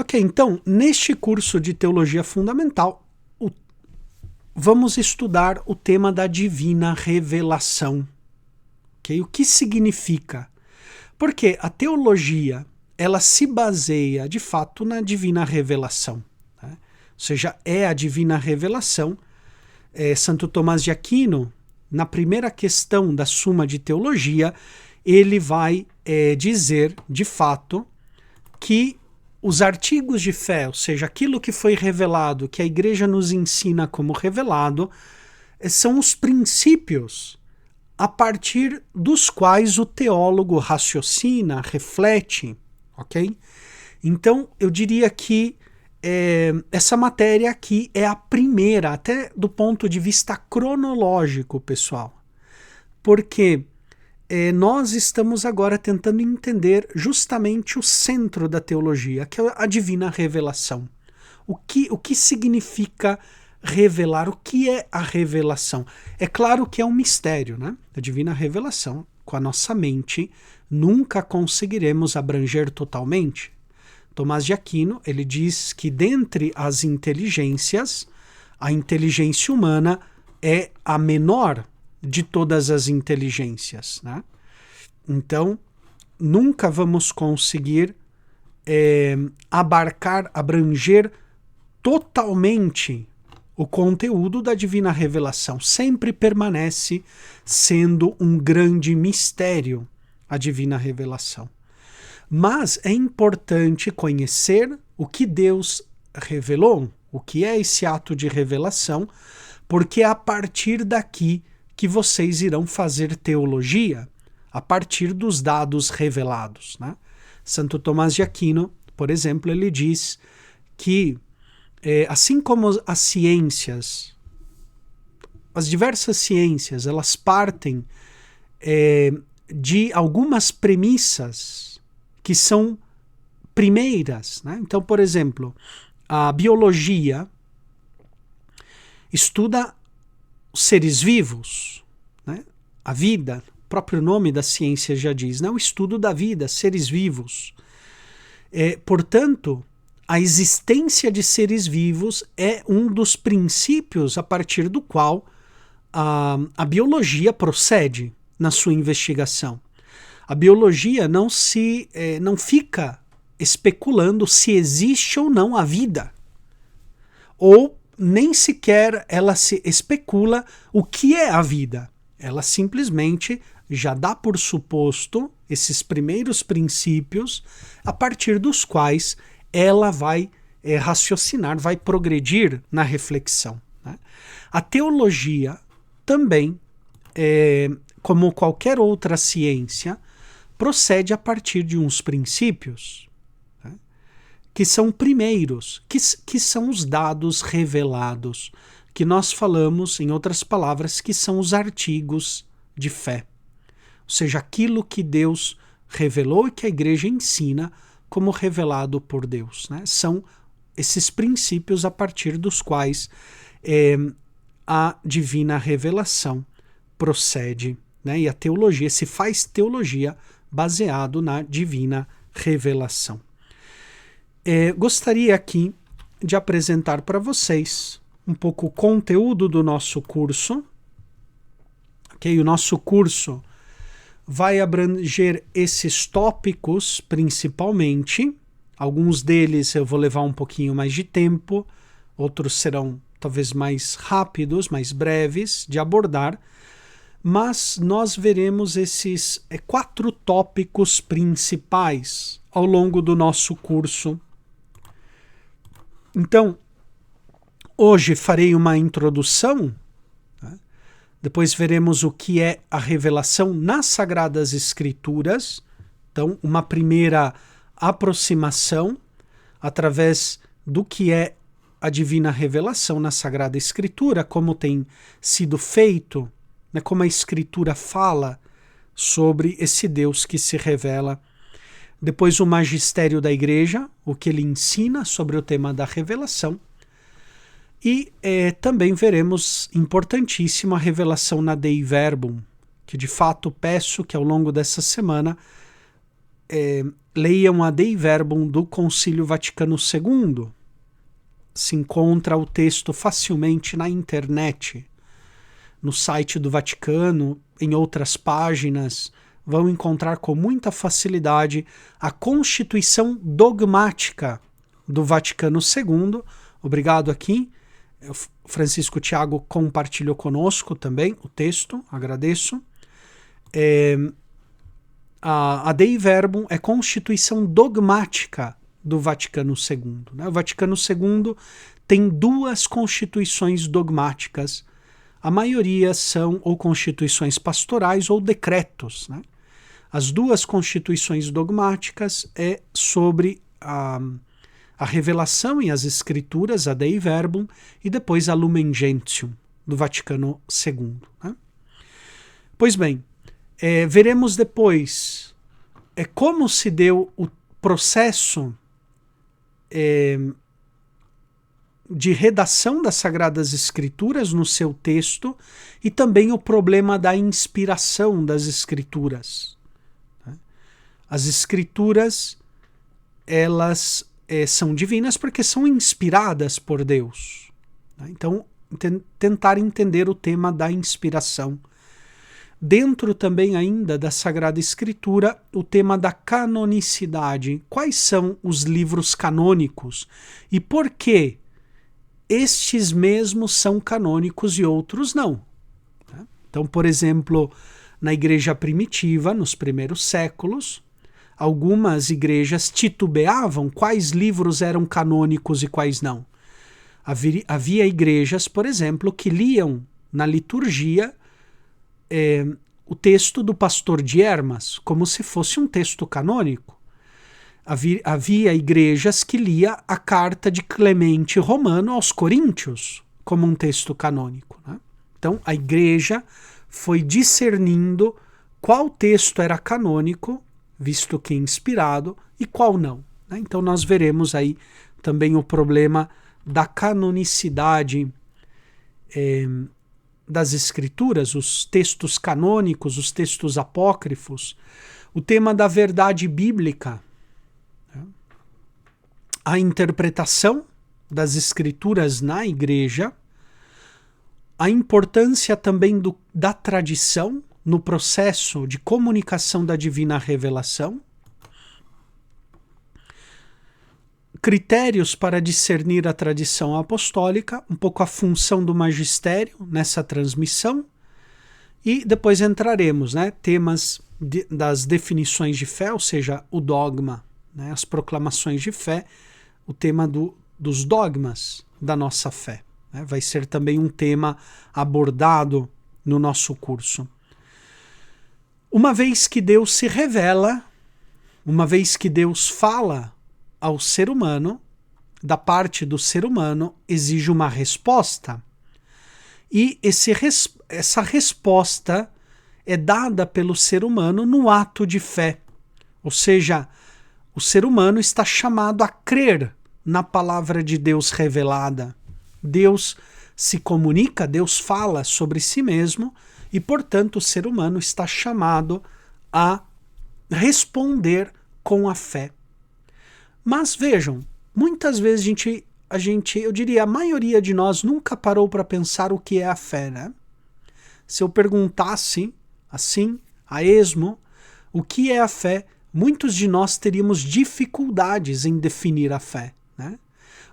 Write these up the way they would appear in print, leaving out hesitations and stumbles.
Ok, então, neste curso de Teologia Fundamental, vamos estudar o tema da divina revelação. Okay? O que significa? Porque a teologia, ela se baseia, de fato, na divina revelação. Né? Ou seja, é a divina revelação. Santo Tomás de Aquino, na primeira questão da Suma de Teologia, ele vai dizer, de fato, que os artigos de fé, ou seja, aquilo que foi revelado, que a Igreja nos ensina como revelado, são os princípios a partir dos quais o teólogo raciocina, reflete, ok? Então, eu diria que essa matéria aqui é a primeira, até do ponto de vista cronológico, pessoal, porque nós estamos agora tentando entender justamente o centro da teologia, que é a divina revelação. O que significa revelar? O que é a revelação? É claro que é um mistério, né? A divina revelação, com a nossa mente, nunca conseguiremos abranger totalmente. Tomás de Aquino, ele diz que dentre as inteligências, a inteligência humana é a menor de todas as inteligências, né? Então, nunca vamos conseguir abranger totalmente o conteúdo da divina revelação. Sempre permanece sendo um grande mistério a divina revelação. Mas é importante conhecer o que Deus revelou, o que é esse ato de revelação, porque é a partir daqui que vocês irão fazer teologia, a partir dos dados revelados, né? Santo Tomás de Aquino, por exemplo, ele diz que, assim como as ciências, as diversas ciências, elas partem de algumas premissas que são primeiras, né? Então, por exemplo, a biologia estuda os seres vivos, né? A vida, o próprio nome da ciência já diz, né? O estudo da vida, seres vivos. Portanto, a existência de seres vivos é um dos princípios a partir do qual a biologia procede na sua investigação. A biologia não fica especulando se existe ou não a vida, ou nem sequer ela se especula o que é a vida. Ela simplesmente já dá por suposto esses primeiros princípios a partir dos quais ela vai raciocinar, vai progredir na reflexão, né? A teologia também, como qualquer outra ciência, procede a partir de uns princípios, né, que são primeiros, que são os dados revelados, que nós falamos, em outras palavras, que são os artigos de fé. Ou seja, aquilo que Deus revelou e que a igreja ensina como revelado por Deus, né? São esses princípios a partir dos quais a divina revelação procede, né? E a teologia, se faz teologia baseado na divina revelação. Gostaria aqui de apresentar para vocês um pouco o conteúdo do nosso curso. Okay? O nosso curso vai abranger esses tópicos principalmente. Alguns deles eu vou levar um pouquinho mais de tempo, outros serão talvez mais rápidos, mais breves de abordar, mas nós veremos esses 4 tópicos principais ao longo do nosso curso. Então, hoje farei uma introdução, né? Depois veremos o que é a revelação nas Sagradas Escrituras. Então, uma primeira aproximação através do que é a divina revelação na Sagrada Escritura, como tem sido feito, né, como a Escritura fala sobre esse Deus que se revela. Depois o magistério da Igreja, o que ele ensina sobre o tema da revelação. E também veremos, importantíssimo, a revelação na Dei Verbum, que de fato peço que ao longo dessa semana leiam a Dei Verbum do Concílio Vaticano II. Se encontra o texto facilmente na internet, no site do Vaticano, em outras páginas, vão encontrar com muita facilidade a Constituição Dogmática do Vaticano II. Obrigado aqui. O Francisco Tiago compartilhou conosco também o texto, agradeço. A Dei Verbum é Constituição Dogmática do Vaticano II. Né? O Vaticano II tem 2 constituições dogmáticas. A maioria são ou constituições pastorais ou decretos. Né? As 2 constituições dogmáticas é sobre a revelação e as escrituras, a Dei Verbum, e depois a Lumen Gentium, do Vaticano II. Né? Pois bem, veremos depois como se deu o processo de redação das Sagradas Escrituras no seu texto e também o problema da inspiração das Escrituras. As Escrituras, elas são divinas porque são inspiradas por Deus. Então, tentar entender o tema da inspiração. Dentro também ainda da Sagrada Escritura, o tema da canonicidade. Quais são os livros canônicos e por que estes mesmos são canônicos e outros não? Então, por exemplo, na igreja primitiva, nos primeiros séculos, algumas igrejas titubeavam quais livros eram canônicos e quais não. Havia igrejas, por exemplo, que liam na liturgia o texto do pastor de Hermas, como se fosse um texto canônico. Havia igrejas que lia a carta de Clemente Romano aos Coríntios, como um texto canônico. Né? Então, a igreja foi discernindo qual texto era canônico, visto que inspirado, e qual não. Né? Então, nós veremos aí também o problema da canonicidade das Escrituras, os textos canônicos, os textos apócrifos, o tema da verdade bíblica, a interpretação das Escrituras na igreja, a importância também da tradição no processo de comunicação da divina revelação, critérios para discernir a tradição apostólica, um pouco a função do magistério nessa transmissão, e depois entraremos, né, temas das definições de fé, ou seja, o dogma, né, as proclamações de fé, o tema dos dogmas da nossa fé. Né, vai ser também um tema abordado no nosso curso. Uma vez que Deus se revela, uma vez que Deus fala ao ser humano, da parte do ser humano, exige uma resposta. E essa resposta é dada pelo ser humano no ato de fé. Ou seja, o ser humano está chamado a crer na palavra de Deus revelada. Deus se comunica, Deus fala sobre si mesmo e, portanto, o ser humano está chamado a responder com a fé. Mas vejam, muitas vezes eu diria, a maioria de nós nunca parou para pensar o que é a fé, né? Se eu perguntasse, assim, a esmo, o que é a fé, muitos de nós teríamos dificuldades em definir a fé, né?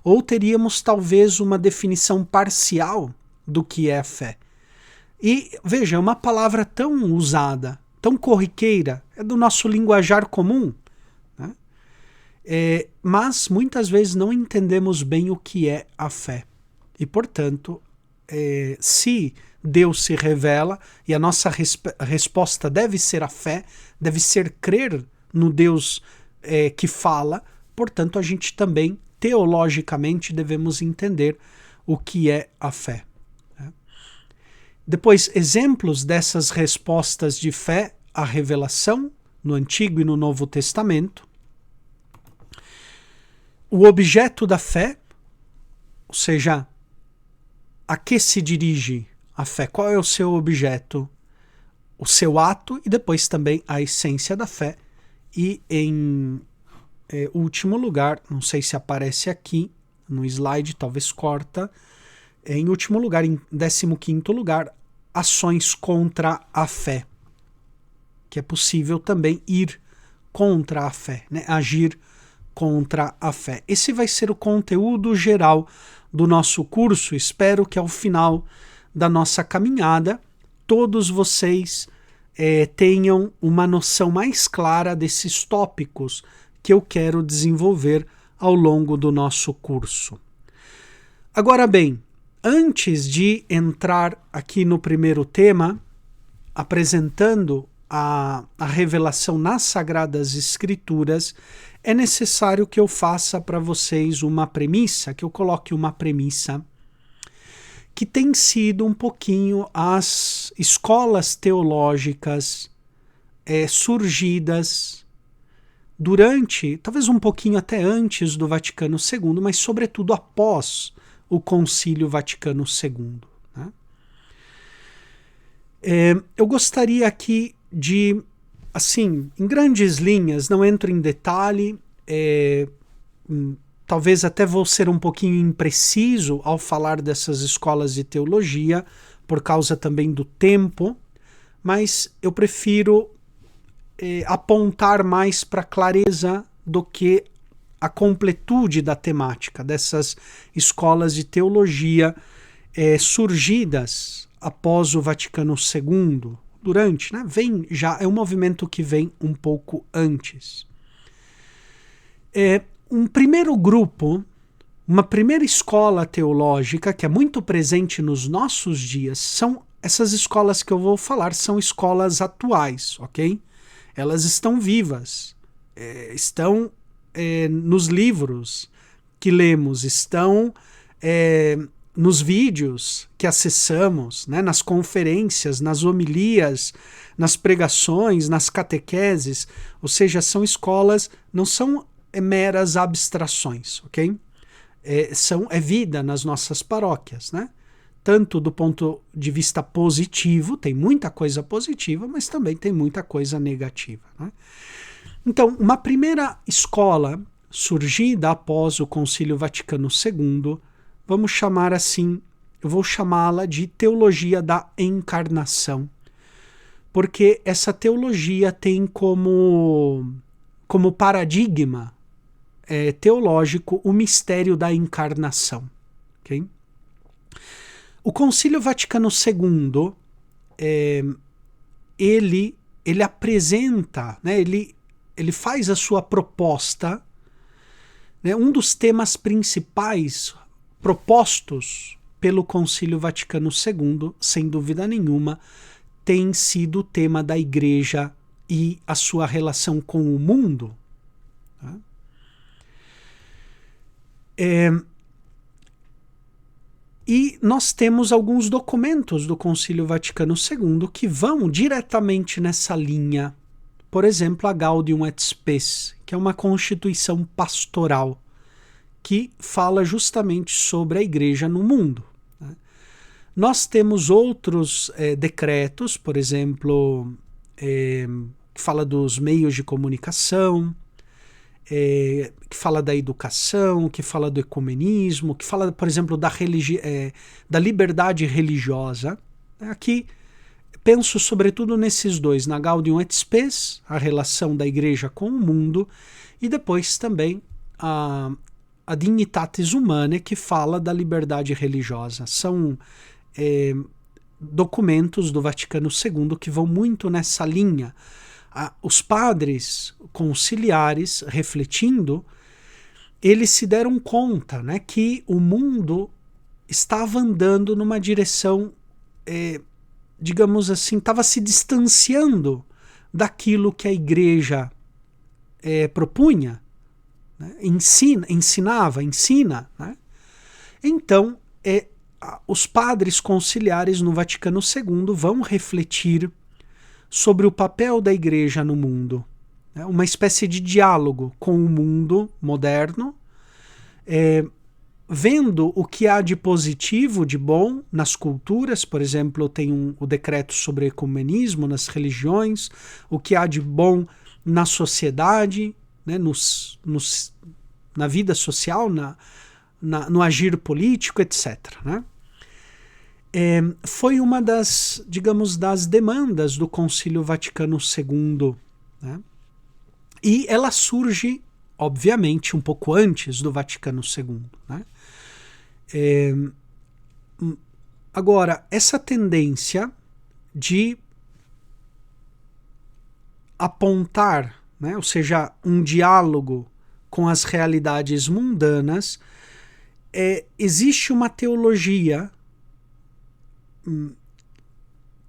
Ou teríamos talvez uma definição parcial do que é a fé. E veja, é uma palavra tão usada, tão corriqueira, é do nosso linguajar comum, né? Mas muitas vezes não entendemos bem o que é a fé. E, portanto, se Deus se revela e a nossa resposta deve ser a fé, deve ser crer no Deus que fala, portanto, a gente também, teologicamente, devemos entender o que é a fé. Né? Depois, exemplos dessas respostas de fé à revelação no Antigo e no Novo Testamento. O objeto da fé, ou seja, a que se dirige a fé? Qual é o seu objeto? O seu ato e depois também a essência da fé E em último lugar, não sei se aparece aqui no slide, talvez corta, em último lugar, em 15º lugar, ações contra a fé, que é possível também ir contra a fé, né? Agir contra a fé. Esse vai ser o conteúdo geral do nosso curso. Espero que ao final da nossa caminhada todos vocês tenham uma noção mais clara desses tópicos que eu quero desenvolver ao longo do nosso curso. Agora bem, antes de entrar aqui no primeiro tema, apresentando a revelação nas Sagradas Escrituras, é necessário que eu faça para vocês uma premissa, que eu coloque uma premissa, que tem sido um pouquinho as escolas teológicas surgidas durante, talvez um pouquinho até antes do Vaticano II, mas sobretudo após o Concílio Vaticano II. Né? Eu gostaria aqui de, assim, em grandes linhas, não entro em detalhe, talvez até vou ser um pouquinho impreciso ao falar dessas escolas de teologia, por causa também do tempo, mas eu prefiro apontar mais para a clareza do que a completude da temática dessas escolas de teologia surgidas após o Vaticano II, durante, né? É um movimento que vem um pouco antes. Um primeiro grupo, uma primeira escola teológica que é muito presente nos nossos dias, são essas escolas que eu vou falar, são escolas atuais, ok? Elas estão vivas, estão nos livros que lemos, estão nos vídeos que acessamos, né, nas conferências, nas homilias, nas pregações, nas catequeses, ou seja, são escolas, não são meras abstrações, ok? É vida nas nossas paróquias, né? Tanto do ponto de vista positivo, tem muita coisa positiva, mas também tem muita coisa negativa, né? Então, uma primeira escola surgida após o Concílio Vaticano II, vamos chamar assim, eu vou chamá-la de teologia da encarnação, porque essa teologia tem como paradigma teológico o mistério da encarnação. Okay? O Concílio Vaticano II, ele apresenta, né, ele faz a sua proposta, né, um dos temas principais propostos pelo Concílio Vaticano II, sem dúvida nenhuma, tem sido o tema da Igreja e a sua relação com o mundo. Tá? E nós temos alguns documentos do Concílio Vaticano II que vão diretamente nessa linha. Por exemplo, a Gaudium et Spes, que é uma constituição pastoral que fala justamente sobre a igreja no mundo. Né? Nós temos outros decretos, por exemplo, que fala dos meios de comunicação, que fala da educação, que fala do ecumenismo, que fala, por exemplo, da liberdade religiosa. Aqui penso sobretudo nesses dois, na Gaudium et Spes, a relação da igreja com o mundo, e depois também a Dignitatis Humanae, que fala da liberdade religiosa. São documentos do Vaticano II que vão muito nessa linha. Os padres conciliares, refletindo, eles se deram conta, né, que o mundo estava andando numa direção, digamos assim, estava se distanciando daquilo que a igreja propunha, né, ensina. Né? Então, os padres conciliares no Vaticano II vão refletir sobre o papel da igreja no mundo, né? Uma espécie de diálogo com o mundo moderno, vendo o que há de positivo, de bom nas culturas. Por exemplo, tem o decreto sobre ecumenismo nas religiões, o que há de bom na sociedade, né, na vida social, no agir político, etc. Né? Foi uma das, digamos, das demandas do Concílio Vaticano II, né? E ela surge, obviamente, um pouco antes do Vaticano II. Né? Agora, essa tendência de apontar, né, ou seja, um diálogo com as realidades mundanas, existe uma teologia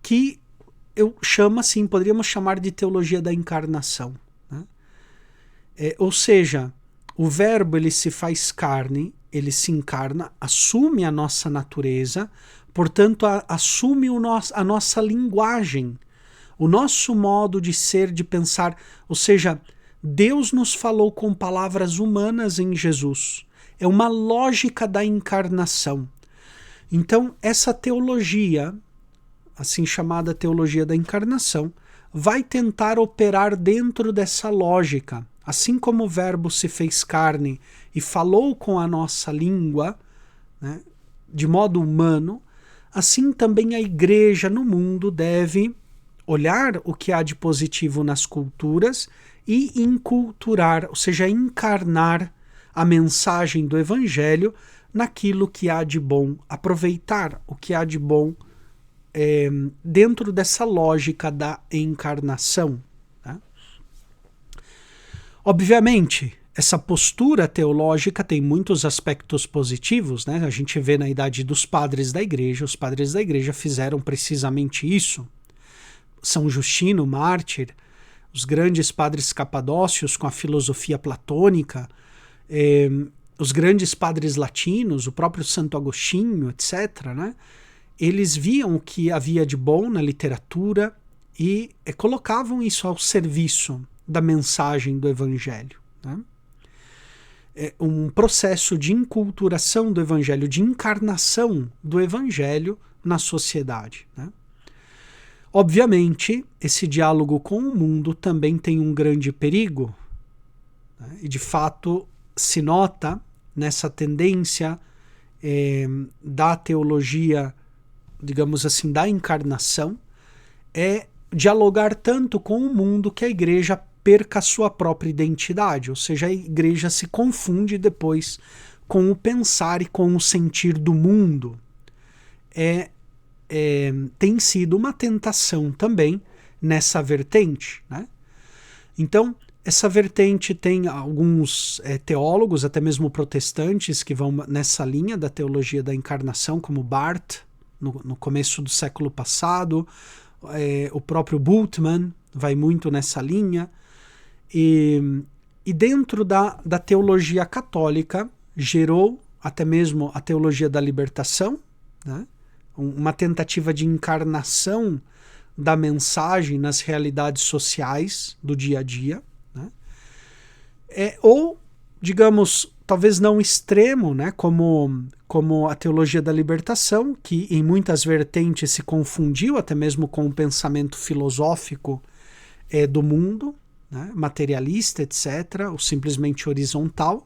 que eu chamo assim, poderíamos chamar de teologia da encarnação. Né? Ou seja, o verbo ele se faz carne, ele se encarna, assume a nossa natureza, portanto assume a nossa linguagem, o nosso modo de ser, de pensar. Ou seja, Deus nos falou com palavras humanas em Jesus. É uma lógica da encarnação. Então, essa teologia, assim chamada teologia da encarnação, vai tentar operar dentro dessa lógica. Assim como o verbo se fez carne e falou com a nossa língua, né, de modo humano, assim também a igreja no mundo deve olhar o que há de positivo nas culturas e inculturar, ou seja, encarnar a mensagem do evangelho naquilo que há de bom, aproveitar o que há de bom dentro dessa lógica da encarnação. Tá? Obviamente, essa postura teológica tem muitos aspectos positivos, né? A gente vê na idade dos padres da igreja, os padres da igreja fizeram precisamente isso. São Justino, mártir, os grandes padres capadócios com a filosofia platônica, os grandes padres latinos, o próprio Santo Agostinho, etc., né? Eles viam o que havia de bom na literatura e colocavam isso ao serviço da mensagem do evangelho. Né? Um processo de enculturação do evangelho, de encarnação do evangelho na sociedade. Né? Obviamente, esse diálogo com o mundo também tem um grande perigo, né? E de fato se nota nessa tendência da teologia, digamos assim, da encarnação, dialogar tanto com o mundo que a igreja perca a sua própria identidade, ou seja, a igreja se confunde depois com o pensar e com o sentir do mundo. Tem sido uma tentação também nessa vertente. Né? Então, essa vertente tem alguns teólogos, até mesmo protestantes, que vão nessa linha da teologia da encarnação, como Barth, no começo do século passado, o próprio Bultmann vai muito nessa linha, e dentro da teologia católica gerou até mesmo a teologia da libertação, né? Uma tentativa de encarnação da mensagem nas realidades sociais do dia a dia, né? Ou, digamos, talvez não extremo, né? Como a teologia da libertação, que em muitas vertentes se confundiu até mesmo com o pensamento filosófico do mundo, né? Materialista, etc., ou simplesmente horizontal.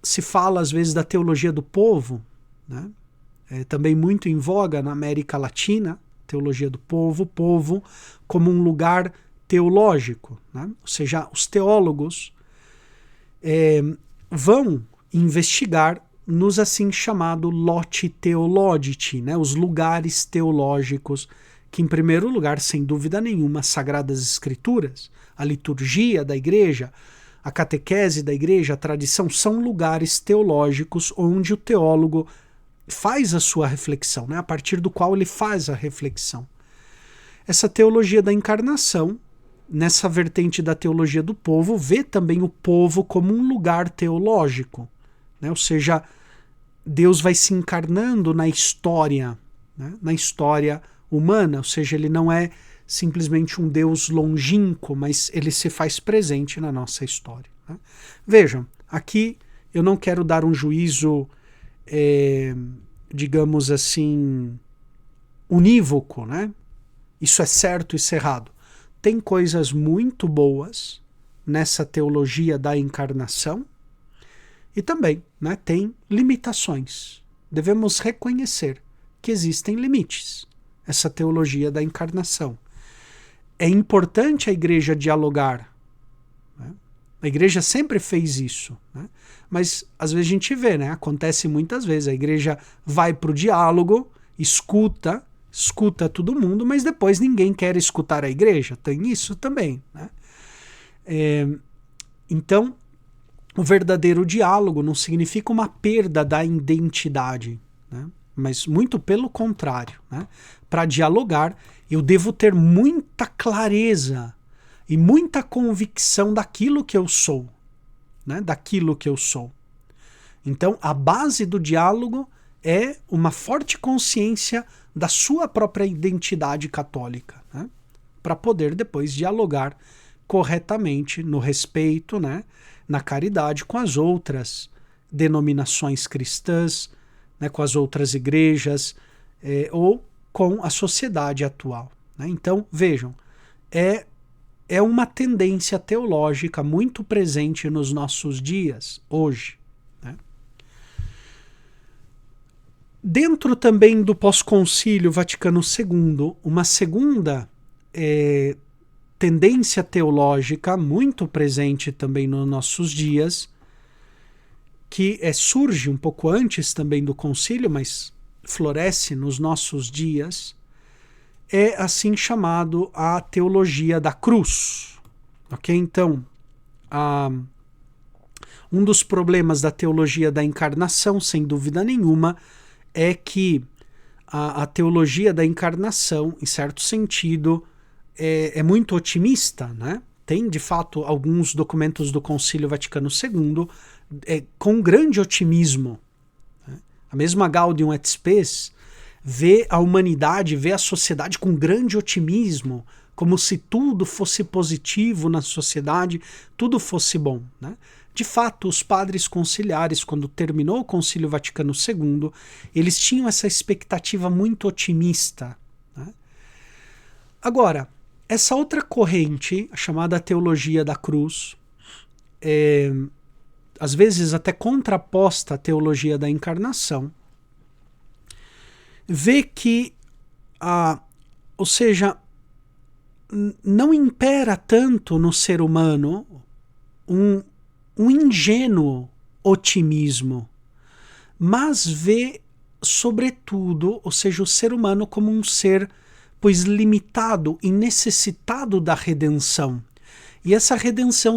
Se fala às vezes da teologia do povo, né? Também muito em voga na América Latina, teologia do povo como um lugar teológico, né? Ou seja, os teólogos vão investigar nos assim chamado loci theologici, né? Os lugares teológicos, que em primeiro lugar, sem dúvida nenhuma, as Sagradas Escrituras, a liturgia da igreja, a catequese da igreja, a tradição, são lugares teológicos onde o teólogo faz a sua reflexão, né? A partir do qual ele faz a reflexão. Essa teologia da encarnação, nessa vertente da teologia do povo, vê também o povo como um lugar teológico, né? Ou seja, Deus vai se encarnando na história, né? Na história humana, ou seja, ele não é simplesmente um Deus longínquo, mas ele se faz presente na nossa história. Né? Vejam, aqui eu não quero dar um juízo digamos assim, unívoco, né? Isso é certo, isso é errado. tem coisas muito boas nessa teologia da encarnação e também, né, tem limitações. Devemos reconhecer que existem limites essa teologia da encarnação. É importante a igreja dialogar, né? A igreja sempre fez isso, né? Mas às vezes a gente vê, né? Acontece muitas vezes, a igreja vai para o diálogo, escuta todo mundo, mas depois ninguém quer escutar a igreja. Tem isso também, né? Então, o verdadeiro diálogo não significa uma perda da identidade, né? Mas muito pelo contrário, né? Para dialogar, eu devo ter muita clareza e muita convicção daquilo que eu sou, né? Daquilo que eu sou. Então, a base do diálogo é uma forte consciência da sua própria identidade católica, né? Para poder depois dialogar corretamente no respeito, né? Na caridade com as outras denominações cristãs, né? Com as outras igrejas, ou com a sociedade atual, né? Então, vejam, é uma tendência teológica muito presente nos nossos dias, hoje, né? Dentro também do pós-concílio Vaticano II, uma segunda tendência teológica muito presente também nos nossos dias, que surge um pouco antes também do concílio, mas floresce nos nossos dias, é assim chamado a teologia da cruz. Ok? Então, um dos problemas da teologia da encarnação, sem dúvida nenhuma, é que a teologia da encarnação, em certo sentido, é muito otimista, né? Tem, de fato, alguns documentos do Concílio Vaticano II com grande otimismo, né? A mesma Gaudium et Spes vê a humanidade, vê a sociedade com grande otimismo, como se tudo fosse positivo na sociedade, tudo fosse bom, né? De fato, os padres conciliares, quando terminou o Concílio Vaticano II, eles tinham essa expectativa muito otimista, né? Agora, essa outra corrente, a chamada teologia da cruz, às vezes até contraposta à teologia da encarnação, vê que, ou seja, não impera tanto no ser humano um ingênuo otimismo, mas vê, sobretudo, ou seja, o ser humano como um ser, pois, limitado e necessitado da redenção. E essa redenção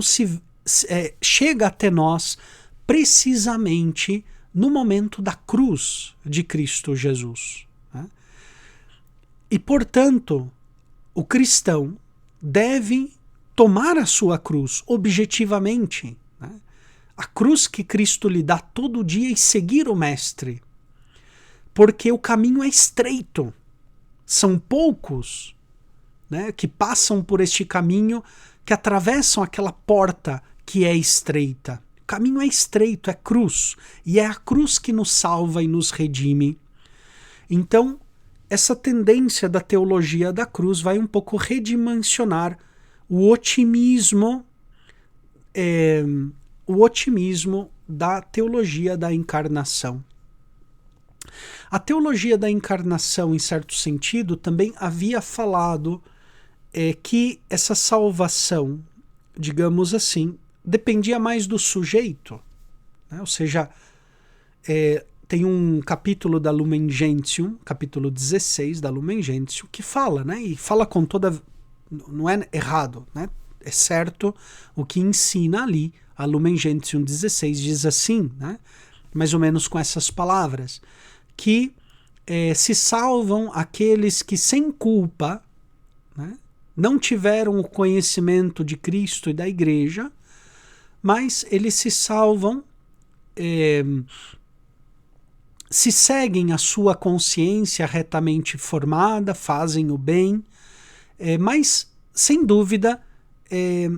chega até nós precisamente no momento da cruz de Cristo Jesus, né? E, portanto, o cristão deve tomar a sua cruz objetivamente, né? A cruz que Cristo lhe dá todo dia e seguir o Mestre, porque o caminho é estreito. São poucos, né, que passam por este caminho, que atravessam aquela porta que é estreita. O caminho é estreito, é cruz, e é a cruz que nos salva e nos redime. Então, essa tendência da teologia da cruz vai um pouco redimensionar o otimismo da teologia da encarnação. A teologia da encarnação, em certo sentido, também havia falado que essa salvação, digamos assim, dependia mais do sujeito, né? Ou seja, tem um capítulo da Lumen Gentium, capítulo 16 da Lumen Gentium, que fala, né? E fala com toda... Não é errado, né? É certo o que ensina ali. A Lumen Gentium 16 diz assim, né? Mais ou menos com essas palavras, que se salvam aqueles que sem culpa, né, não tiveram o conhecimento de Cristo e da Igreja, mas eles se salvam, se seguem a sua consciência retamente formada, fazem o bem, mas, sem dúvida,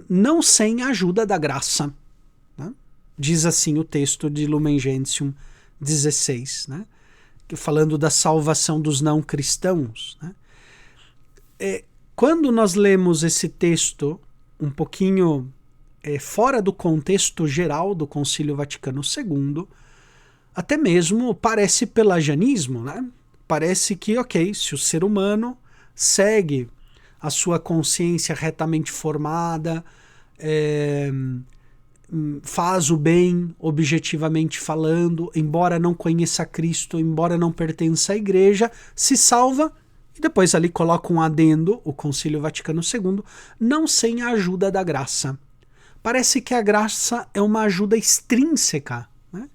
não sem a ajuda da graça, né? Diz assim o texto de Lumen Gentium 16, né? Falando da salvação dos não cristãos, né? Quando nós lemos esse texto um pouquinho fora do contexto geral do Concílio Vaticano II, até mesmo parece pelagianismo, né? Parece que, ok, se o ser humano segue a sua consciência retamente formada, faz o bem objetivamente falando, embora não conheça Cristo, embora não pertença à igreja, se salva e depois ali coloca um adendo, o Concílio Vaticano II, não sem a ajuda da graça. Parece que a graça é uma ajuda extrínseca, né?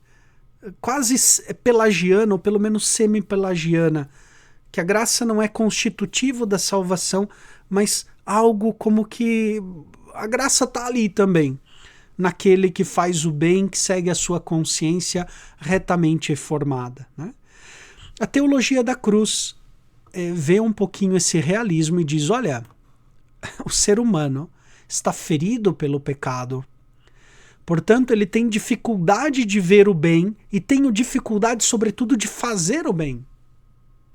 Quase pelagiana, ou pelo menos semi-pelagiana, que a graça não é constitutivo da salvação, mas algo como que a graça está ali também, naquele que faz o bem, que segue a sua consciência retamente formada, né? A teologia da cruz vê um pouquinho esse realismo e diz, olha, o ser humano está ferido pelo pecado, portanto ele tem dificuldade de ver o bem e tem dificuldade sobretudo de fazer o bem,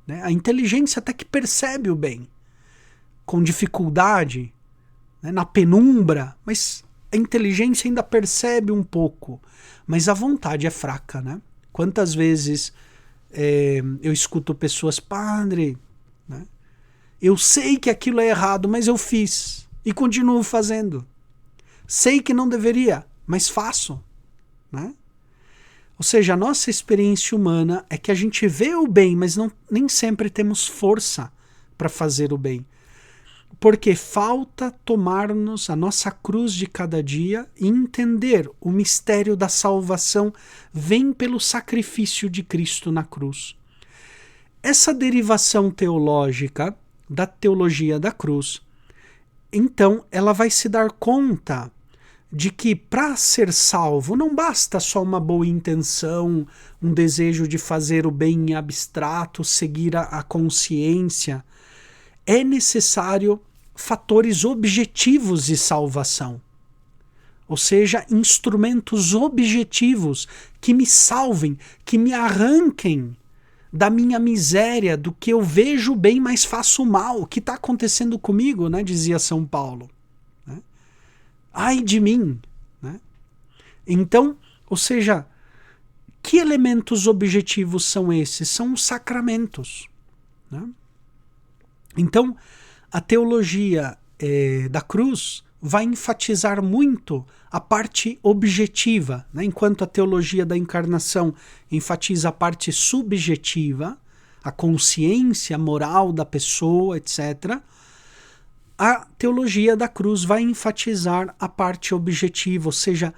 né? A inteligência até que percebe o bem, com dificuldade, né, na penumbra, mas a inteligência ainda percebe um pouco, mas a vontade é fraca, né? Quantas vezes eu escuto pessoas, padre, né, eu sei que aquilo é errado, mas eu fiz e continuo fazendo. Sei que não deveria, mas faço, né? Ou seja, a nossa experiência humana é que a gente vê o bem, mas nem sempre temos força para fazer o bem. Porque falta tomarmos a nossa cruz de cada dia e entender o mistério da salvação vem pelo sacrifício de Cristo na cruz. Essa derivação teológica da teologia da cruz, então ela vai se dar conta de que para ser salvo não basta só uma boa intenção, um desejo de fazer o bem em abstrato, seguir a consciência. É necessário fatores objetivos de salvação, ou seja, instrumentos objetivos que me salvem, que me arranquem da minha miséria, do que eu vejo bem, mas faço mal. O que está acontecendo comigo, né? Dizia São Paulo. Né? Ai de mim. Né? Então, ou seja, que elementos objetivos são esses? São os sacramentos. Né? Então, a teologia da cruz vai enfatizar muito a parte objetiva, né? Enquanto a teologia da encarnação enfatiza a parte subjetiva, a consciência moral da pessoa, etc., a teologia da cruz vai enfatizar a parte objetiva, ou seja,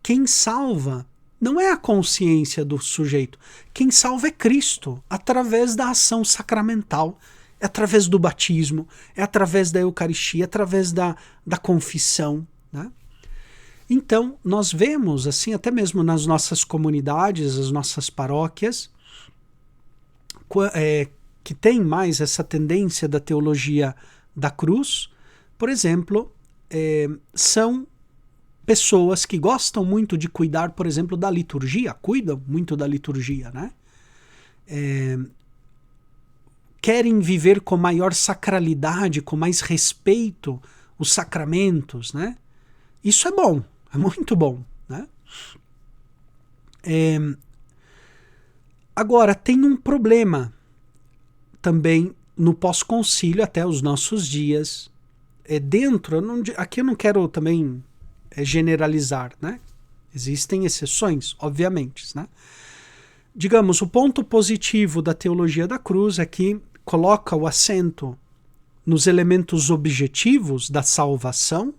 quem salva não é a consciência do sujeito, quem salva é Cristo, através da ação sacramental, é através do batismo, é através da Eucaristia, é através da confissão, né? Então, nós vemos, assim, até mesmo nas nossas comunidades, as nossas paróquias, que tem mais essa tendência da teologia da cruz, por exemplo, são pessoas que gostam muito de cuidar, por exemplo, da liturgia, cuidam muito da liturgia, né? Querem viver com maior sacralidade, com mais respeito os sacramentos, né? Isso é bom, é muito bom, né? Agora, tem um problema também no pós-concílio até os nossos dias. Aqui eu não quero também generalizar, né? Existem exceções, obviamente, né? Digamos, o ponto positivo da teologia da cruz é que coloca o acento nos elementos objetivos da salvação,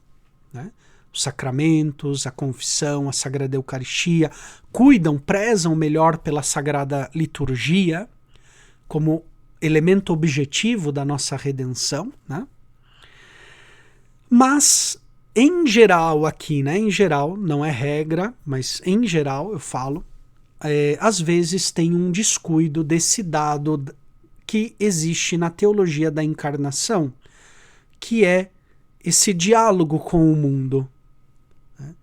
né? Os sacramentos, a confissão, a Sagrada Eucaristia, prezam melhor pela Sagrada Liturgia como elemento objetivo da nossa redenção, né? Mas, em geral aqui, né? Em geral, não é regra, mas em geral eu falo, às vezes tem um descuido desse dado que existe na teologia da encarnação, que é esse diálogo com o mundo. Né?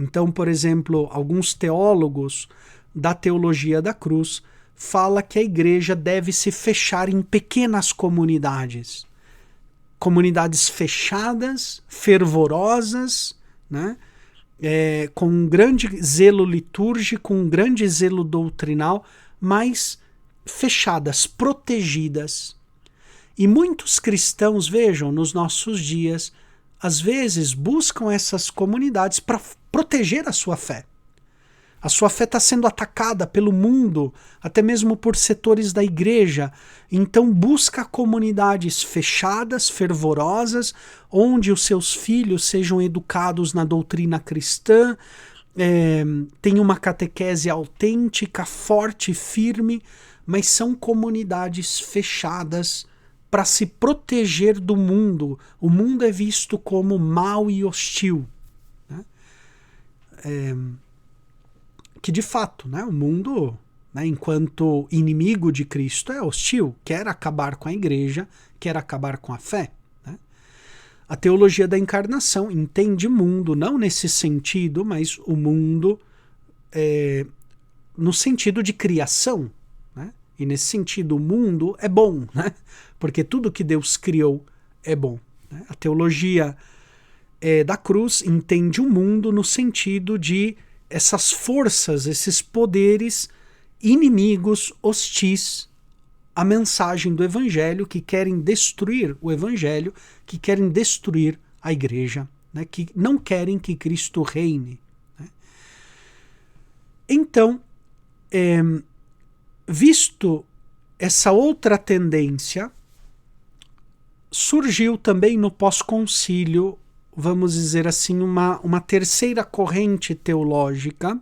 Então, por exemplo, alguns teólogos da teologia da cruz falam que a igreja deve se fechar em pequenas comunidades. comunidades fechadas, fervorosas, né? Com um grande zelo litúrgico, um grande zelo doutrinal, mas fechadas, protegidas. E muitos cristãos, vejam, nos nossos dias, às vezes buscam essas comunidades para proteger a sua fé. A sua fé está sendo atacada pelo mundo, até mesmo por setores da igreja. Então busca comunidades fechadas, fervorosas, onde os seus filhos sejam educados na doutrina cristã, tenham uma catequese autêntica, forte e firme, mas são comunidades fechadas para se proteger do mundo. O mundo é visto como mau e hostil, né? Que de fato, né, o mundo, né, enquanto inimigo de Cristo, é hostil, quer acabar com a igreja, quer acabar com a fé. Né? A teologia da encarnação entende mundo, não nesse sentido, mas o mundo no sentido de criação. Né? E nesse sentido, o mundo é bom, né? Porque tudo que Deus criou é bom. Né? A teologia da cruz entende o mundo no sentido de essas forças, esses poderes inimigos, hostis à mensagem do Evangelho, que querem destruir o Evangelho, que querem destruir a igreja, né, que não querem que Cristo reine. Né? Então, visto essa outra tendência, surgiu também no pós-concílio, vamos dizer assim, uma terceira corrente teológica,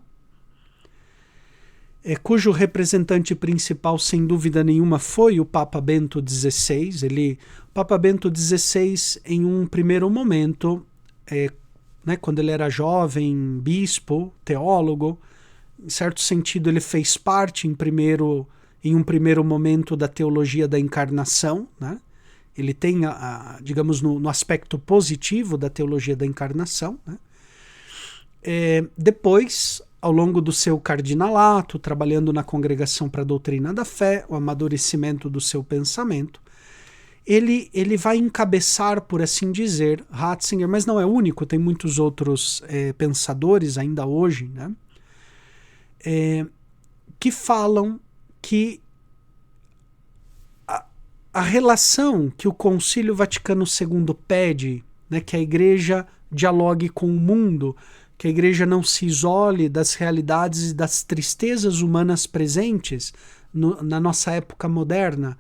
cujo representante principal, sem dúvida nenhuma, foi o Papa Bento XVI. O Papa Bento XVI, em um primeiro momento, né, quando ele era jovem, bispo, teólogo, em certo sentido ele fez parte em um primeiro momento da teologia da encarnação, né? Ele tem, digamos, no aspecto positivo da teologia da encarnação. Né? Depois, ao longo do seu cardinalato, trabalhando na Congregação para a Doutrina da Fé, o amadurecimento do seu pensamento, ele vai encabeçar, por assim dizer, Ratzinger, mas não é único, tem muitos outros pensadores ainda hoje, né? Que falam que a relação que o Concílio Vaticano II pede, né, que a igreja dialogue com o mundo, que a igreja não se isole das realidades e das tristezas humanas presentes na nossa época moderna,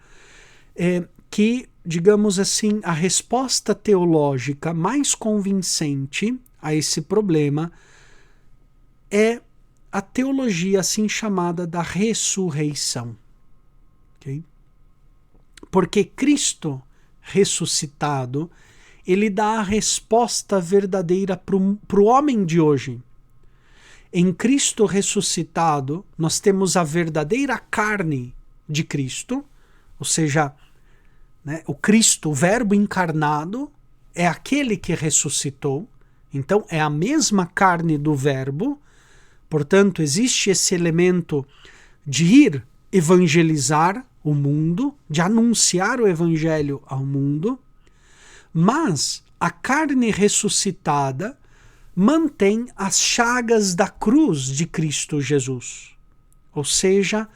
que, digamos assim, a resposta teológica mais convincente a esse problema é a teologia assim chamada da ressurreição. Ok? Porque Cristo ressuscitado, ele dá a resposta verdadeira para o homem de hoje. Em Cristo ressuscitado, nós temos a verdadeira carne de Cristo, ou seja, né, o Cristo, o Verbo encarnado, é aquele que ressuscitou, então é a mesma carne do Verbo, portanto existe esse elemento de ir evangelizar o mundo, de anunciar o evangelho ao mundo, mas a carne ressuscitada mantém as chagas da cruz de Cristo Jesus. Ou seja,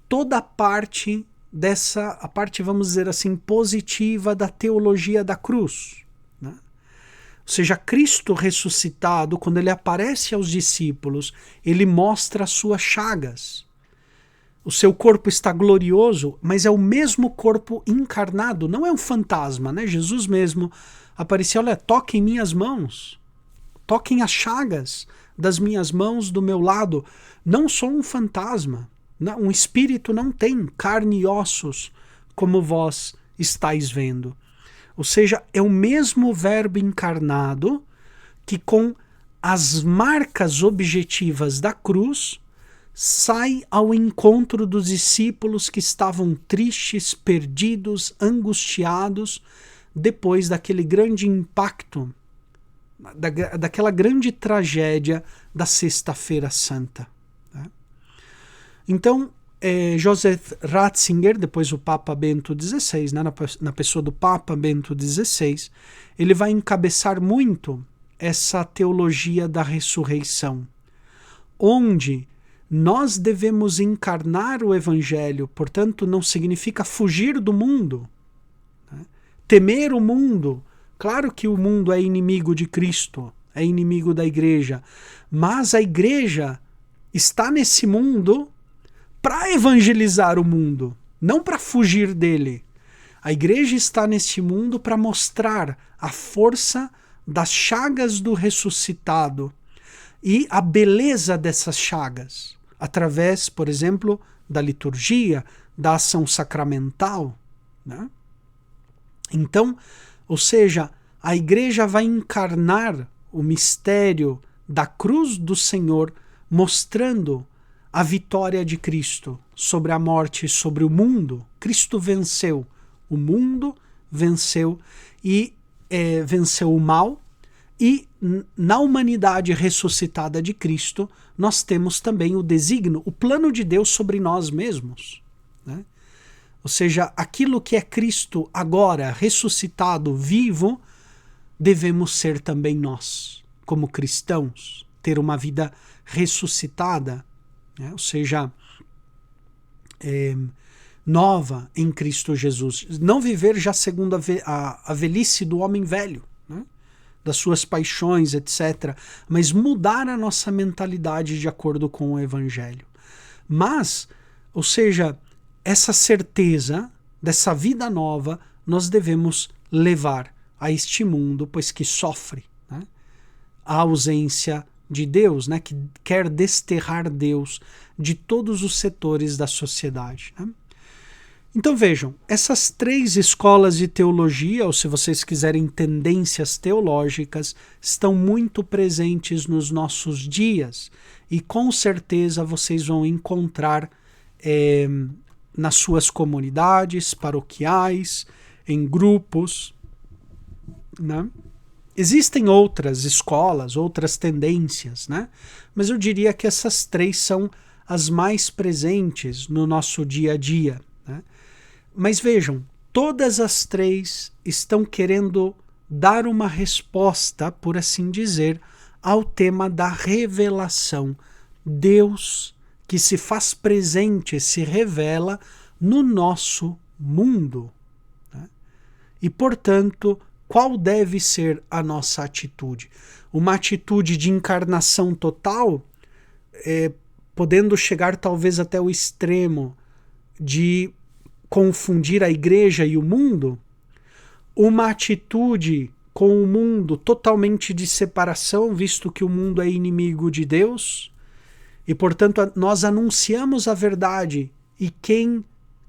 toda a parte vamos dizer assim, positiva da teologia da cruz. Né? Ou seja, Cristo ressuscitado, quando ele aparece aos discípulos, ele mostra as suas chagas. O seu corpo está glorioso, mas é o mesmo corpo encarnado, não é um fantasma, né? Jesus mesmo apareceu, olha, toquem minhas mãos, toquem as chagas das minhas mãos do meu lado. Não sou um fantasma, um espírito não tem carne e ossos, como vós estáis vendo. Ou seja, é o mesmo Verbo encarnado que com as marcas objetivas da cruz sai ao encontro dos discípulos que estavam tristes, perdidos, angustiados, depois daquele grande impacto, daquela grande tragédia da Sexta-feira Santa. Né? Então, Joseph Ratzinger, depois o Papa Bento XVI, né, na pessoa do Papa Bento XVI, ele vai encabeçar muito essa teologia da ressurreição, onde nós devemos encarnar o Evangelho, portanto, não significa fugir do mundo, né? Temer o mundo. Claro que o mundo é inimigo de Cristo, é inimigo da igreja, mas a igreja está nesse mundo para evangelizar o mundo, não para fugir dele. A igreja está neste mundo para mostrar a força das chagas do ressuscitado e a beleza dessas chagas, através, por exemplo, da liturgia, da ação sacramental, né? Então, ou seja, a igreja vai encarnar o mistério da cruz do Senhor, mostrando a vitória de Cristo sobre a morte e sobre o mundo. Cristo venceu o mundo, venceu venceu o mal, e na humanidade ressuscitada de Cristo nós temos também o desígnio, o plano de Deus sobre nós mesmos, né? Ou seja, aquilo que é Cristo agora ressuscitado, vivo, devemos ser também nós, como cristãos, ter uma vida ressuscitada, né? Ou seja, nova em Cristo Jesus. Não viver já segundo a velhice do homem velho, né? Das suas paixões, etc. Mas mudar a nossa mentalidade de acordo com o Evangelho. Mas, ou seja, essa certeza dessa vida nova nós devemos levar a este mundo, pois que sofre, né? A ausência de Deus, né? Que quer desterrar Deus de todos os setores da sociedade, né? Então vejam, essas 3 escolas de teologia, ou se vocês quiserem tendências teológicas, estão muito presentes nos nossos dias e com certeza vocês vão encontrar nas suas comunidades paroquiais, em grupos, né? Existem outras escolas, outras tendências, né? Mas eu diria que essas 3 são as mais presentes no nosso dia a dia, né? Mas vejam, todas as 3 estão querendo dar uma resposta, por assim dizer, ao tema da revelação. Deus que se faz presente, se revela no nosso mundo, né? E, portanto, qual deve ser a nossa atitude? Uma atitude de encarnação total, podendo chegar talvez até o extremo de confundir a igreja e o mundo? Uma atitude com o mundo totalmente de separação, visto que o mundo é inimigo de Deus, e portanto nós anunciamos a verdade, e quem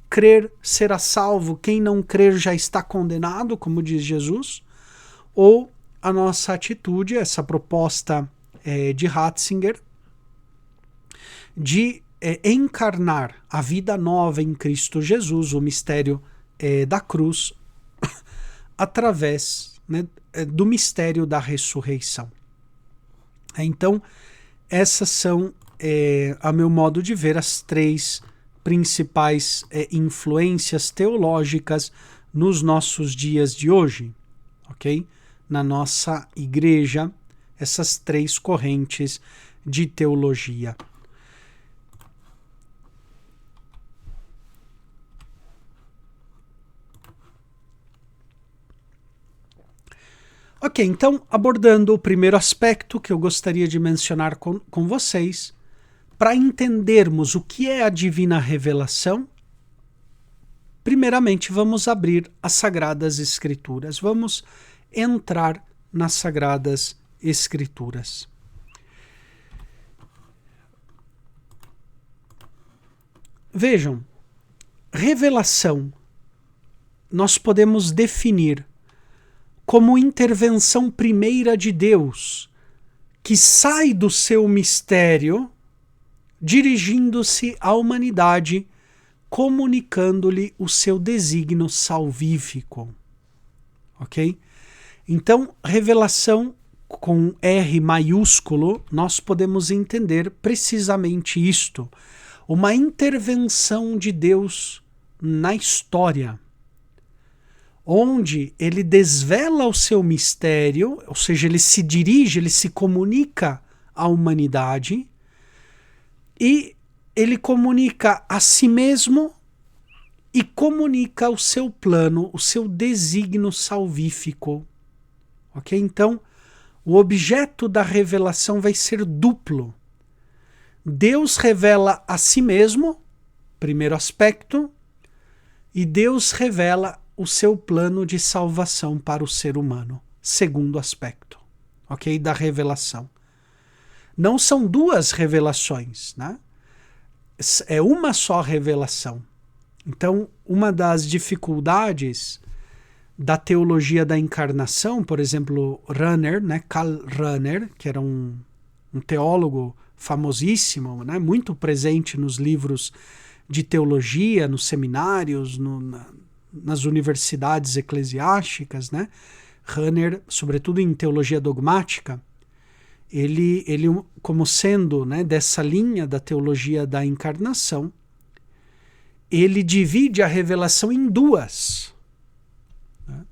crer será salvo, quem não crer já está condenado, como diz Jesus? Ou a nossa atitude, essa proposta de Ratzinger, de encarnar a vida nova em Cristo Jesus, o mistério da cruz, através, né, do mistério da ressurreição. Então, essas são, a meu modo de ver, as 3 principais influências teológicas nos nossos dias de hoje, ok? Na nossa igreja, essas 3 correntes de teologia. Ok, então, abordando o primeiro aspecto que eu gostaria de mencionar com vocês, para entendermos o que é a divina revelação, primeiramente vamos abrir as Sagradas Escrituras. Vamos entrar nas Sagradas Escrituras. Vejam, revelação nós podemos definir como intervenção primeira de Deus, que sai do seu mistério, dirigindo-se à humanidade, comunicando-lhe o seu desígnio salvífico. Ok? Então, revelação com R maiúsculo, nós podemos entender precisamente isto. uma intervenção de Deus na história, onde ele desvela o seu mistério, ou seja, ele se dirige, ele se comunica à humanidade e ele comunica a si mesmo e comunica o seu plano, o seu desígnio salvífico. Ok? Então, o objeto da revelação vai ser duplo. Deus revela a si mesmo, primeiro aspecto, e Deus revela o seu plano de salvação para o ser humano, segundo aspecto, ok? Da revelação. Não são duas revelações, né? É uma só revelação. Então, uma das dificuldades da teologia da encarnação, por exemplo, Rahner, né? Karl Rahner, que era um teólogo famosíssimo, né? Muito presente nos livros de teologia, nos seminários, nas universidades eclesiásticas, né? Rahner, sobretudo em teologia dogmática, ele como sendo, né, dessa linha da teologia da encarnação, ele divide a revelação em duas. Né?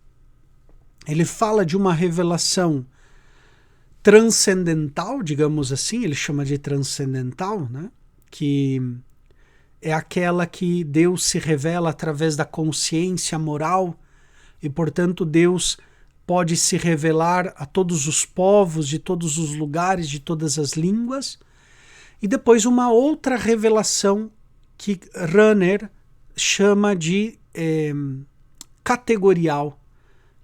Ele fala de uma revelação transcendental, digamos assim, ele chama de transcendental, né? Que é aquela que Deus se revela através da consciência moral e, portanto, Deus pode se revelar a todos os povos, de todos os lugares, de todas as línguas. E depois uma outra revelação que Rahner chama de categorial,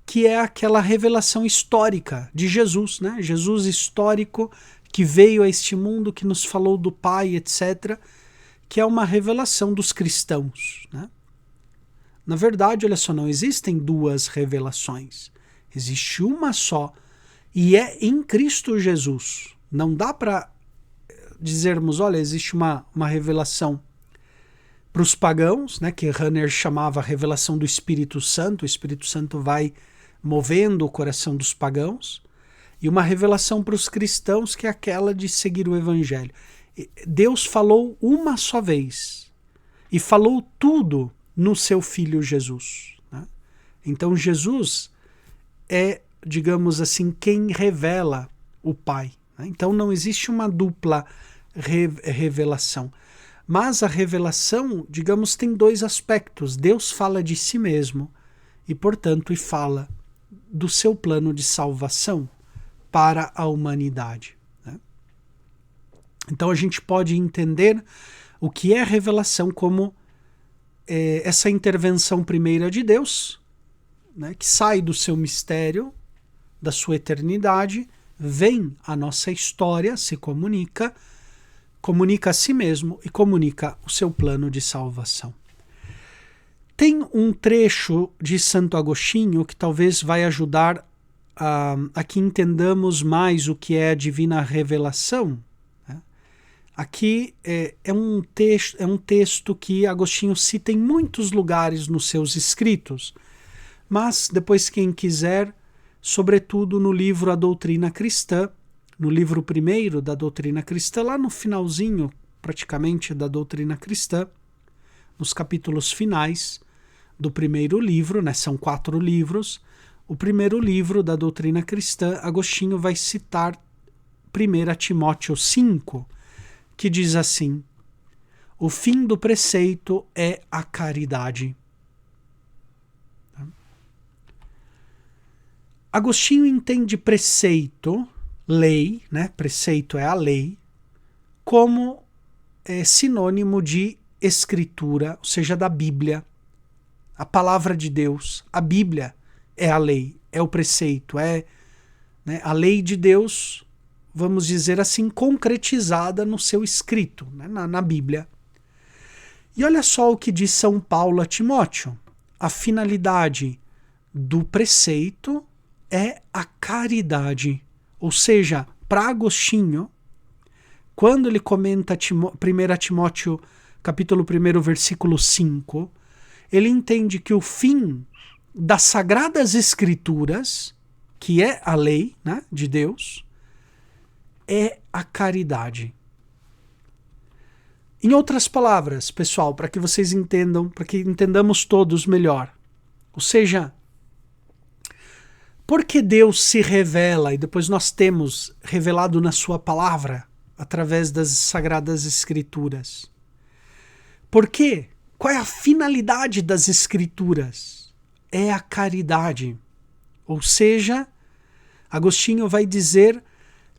que é aquela revelação histórica de Jesus, né? Jesus histórico que veio a este mundo, que nos falou do Pai, etc., que é uma revelação dos cristãos. Né? Na verdade, olha só, não existem duas revelações. Existe uma só, e é em Cristo Jesus. Não dá para dizermos, olha, existe uma revelação para os pagãos, né, que Rahner chamava a revelação do Espírito Santo. O Espírito Santo vai movendo o coração dos pagãos, e uma revelação para os cristãos, que é aquela de seguir o Evangelho. Deus falou uma só vez e falou tudo no seu Filho Jesus. Né? Então Jesus é, digamos assim, quem revela o Pai. Né? Então não existe uma dupla revelação. Mas a revelação, digamos, tem dois aspectos. Deus fala de si mesmo e, portanto, fala do seu plano de salvação para a humanidade. Então a gente pode entender o que é revelação como essa intervenção primeira de Deus, né, que sai do seu mistério, da sua eternidade, vem à nossa história, se comunica a si mesmo e comunica o seu plano de salvação. Tem um trecho de Santo Agostinho que talvez vai ajudar a que entendamos mais o que é a divina revelação. Aqui é um texto que Agostinho cita em muitos lugares nos seus escritos, mas depois quem quiser, sobretudo no livro A Doutrina Cristã, no livro primeiro da Doutrina Cristã, lá no finalzinho praticamente da Doutrina Cristã, nos capítulos finais do primeiro livro, né, são 4 livros, o primeiro livro da Doutrina Cristã, Agostinho vai citar 1 Timóteo 5, que diz assim: o fim do preceito é a caridade. Agostinho entende preceito, lei, né? Preceito é a lei, como sinônimo de escritura, ou seja, da Bíblia, a palavra de Deus. A Bíblia é a lei, é o preceito, né, a lei de Deus, vamos dizer assim, concretizada no seu escrito, né, na Bíblia. E olha só o que diz São Paulo a Timóteo. A finalidade do preceito é a caridade. Ou seja, para Agostinho, quando ele comenta 1 Timóteo, capítulo 1, versículo 5, ele entende que o fim das Sagradas Escrituras, que é a lei, né, de Deus, é a caridade. Em outras palavras, pessoal, para que vocês entendam, para que entendamos todos melhor. Ou seja, por que Deus se revela e depois nós temos revelado na sua palavra através das Sagradas Escrituras? Por quê? Qual é a finalidade das Escrituras? É a caridade. Ou seja, Agostinho vai dizer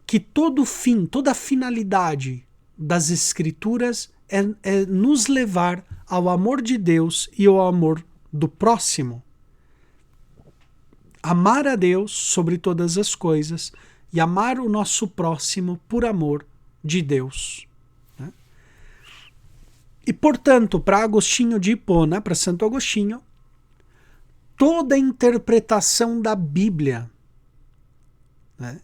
que todo fim, toda a finalidade das Escrituras é nos levar ao amor de Deus e ao amor do próximo. Amar a Deus sobre todas as coisas e amar o nosso próximo por amor de Deus. Né? E, portanto, para Agostinho de Hipona, para Santo Agostinho, toda interpretação da Bíblia, né,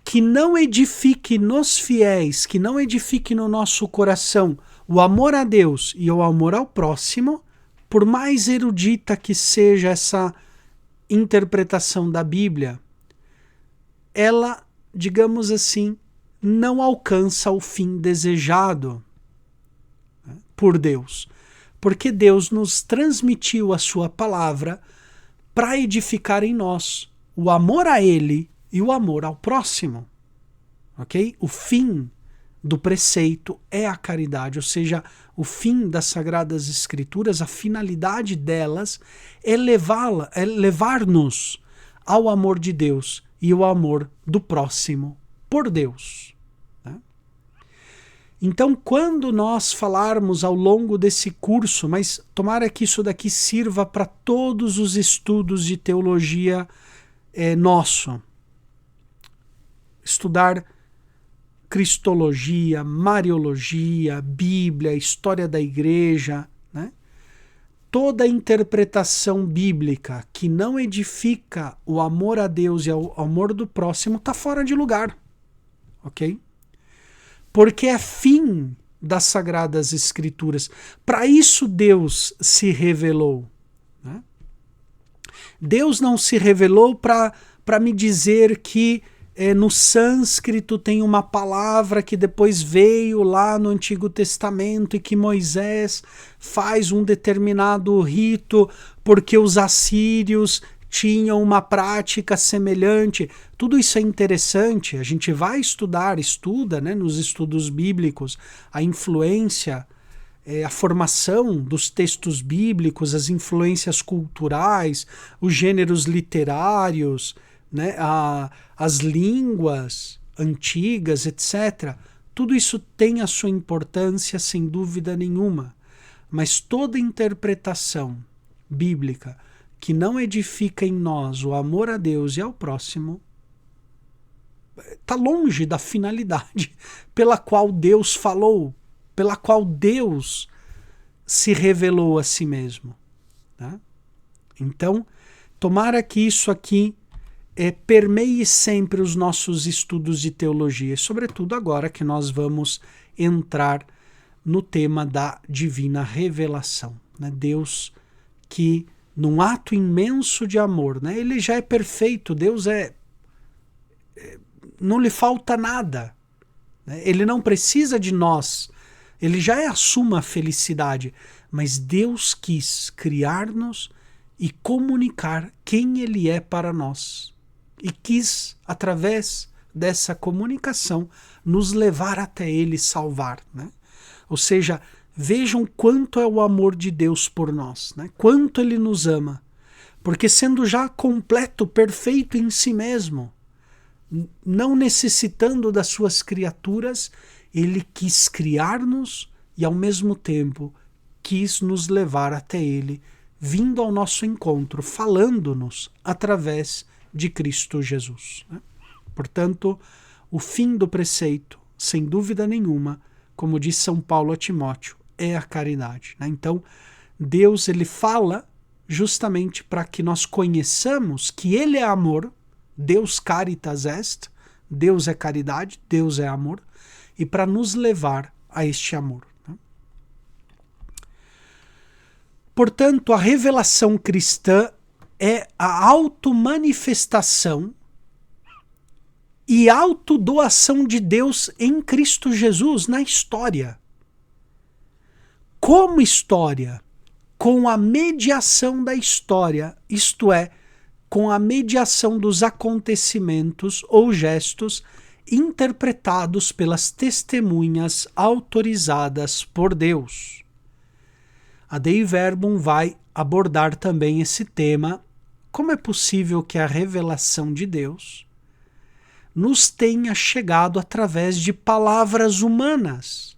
que não edifique nos fiéis, que não edifique no nosso coração o amor a Deus e o amor ao próximo, por mais erudita que seja essa interpretação da Bíblia, ela, digamos assim, não alcança o fim desejado, né, por Deus. Porque Deus nos transmitiu a sua palavra para edificar em nós o amor a Ele e o amor ao próximo. Ok? O fim do preceito é a caridade, ou seja, o fim das Sagradas Escrituras, a finalidade delas é levar-nos ao amor de Deus e ao amor do próximo por Deus. Né? Então, quando nós falarmos ao longo desse curso, mas tomara que isso daqui sirva para todos os estudos de teologia nosso, estudar Cristologia, Mariologia, Bíblia, História da Igreja, né? Toda interpretação bíblica que não edifica o amor a Deus e o amor do próximo está fora de lugar, ok? Porque é fim das Sagradas Escrituras. Para isso Deus se revelou. Né? Deus não se revelou para me dizer que no sânscrito tem uma palavra que depois veio lá no Antigo Testamento e que Moisés faz um determinado rito porque os assírios tinham uma prática semelhante. Tudo isso é interessante, a gente vai estuda, né, nos estudos bíblicos, a influência, a formação dos textos bíblicos, as influências culturais, os gêneros literários, né, as línguas antigas, etc. Tudo isso tem a sua importância, sem dúvida nenhuma. Mas toda interpretação bíblica que não edifica em nós o amor a Deus e ao próximo está longe da finalidade pela qual Deus falou, pela qual Deus se revelou a si mesmo. Tá? Então, tomara que isso aqui permeie sempre os nossos estudos de teologia, e sobretudo agora que nós vamos entrar no tema da divina revelação. Né? Deus que, num ato imenso de amor, né? Ele já é perfeito, Deus não lhe falta nada, né? Ele não precisa de nós, ele já é a suma felicidade, mas Deus quis criar-nos e comunicar quem Ele é para nós. E quis, através dessa comunicação, nos levar até Ele salvar. Né? Ou seja, vejam quanto é o amor de Deus por nós, né? Quanto Ele nos ama. Porque sendo já completo, perfeito em si mesmo, não necessitando das suas criaturas, Ele quis criar-nos e ao mesmo tempo quis nos levar até Ele, vindo ao nosso encontro, falando-nos através de Cristo Jesus. Né? Portanto, o fim do preceito, sem dúvida nenhuma, como diz São Paulo a Timóteo, é a caridade. Né? Então, Deus ele fala justamente para que nós conheçamos que Ele é amor, Deus caritas est, Deus é caridade, Deus é amor, e para nos levar a este amor. Né? Portanto, a revelação cristã é a automanifestação e autodoação de Deus em Cristo Jesus na história. como história, com a mediação da história, isto é, com a mediação dos acontecimentos ou gestos interpretados pelas testemunhas autorizadas por Deus. A Dei Verbum vai abordar também esse tema: como é possível que a revelação de Deus nos tenha chegado através de palavras humanas,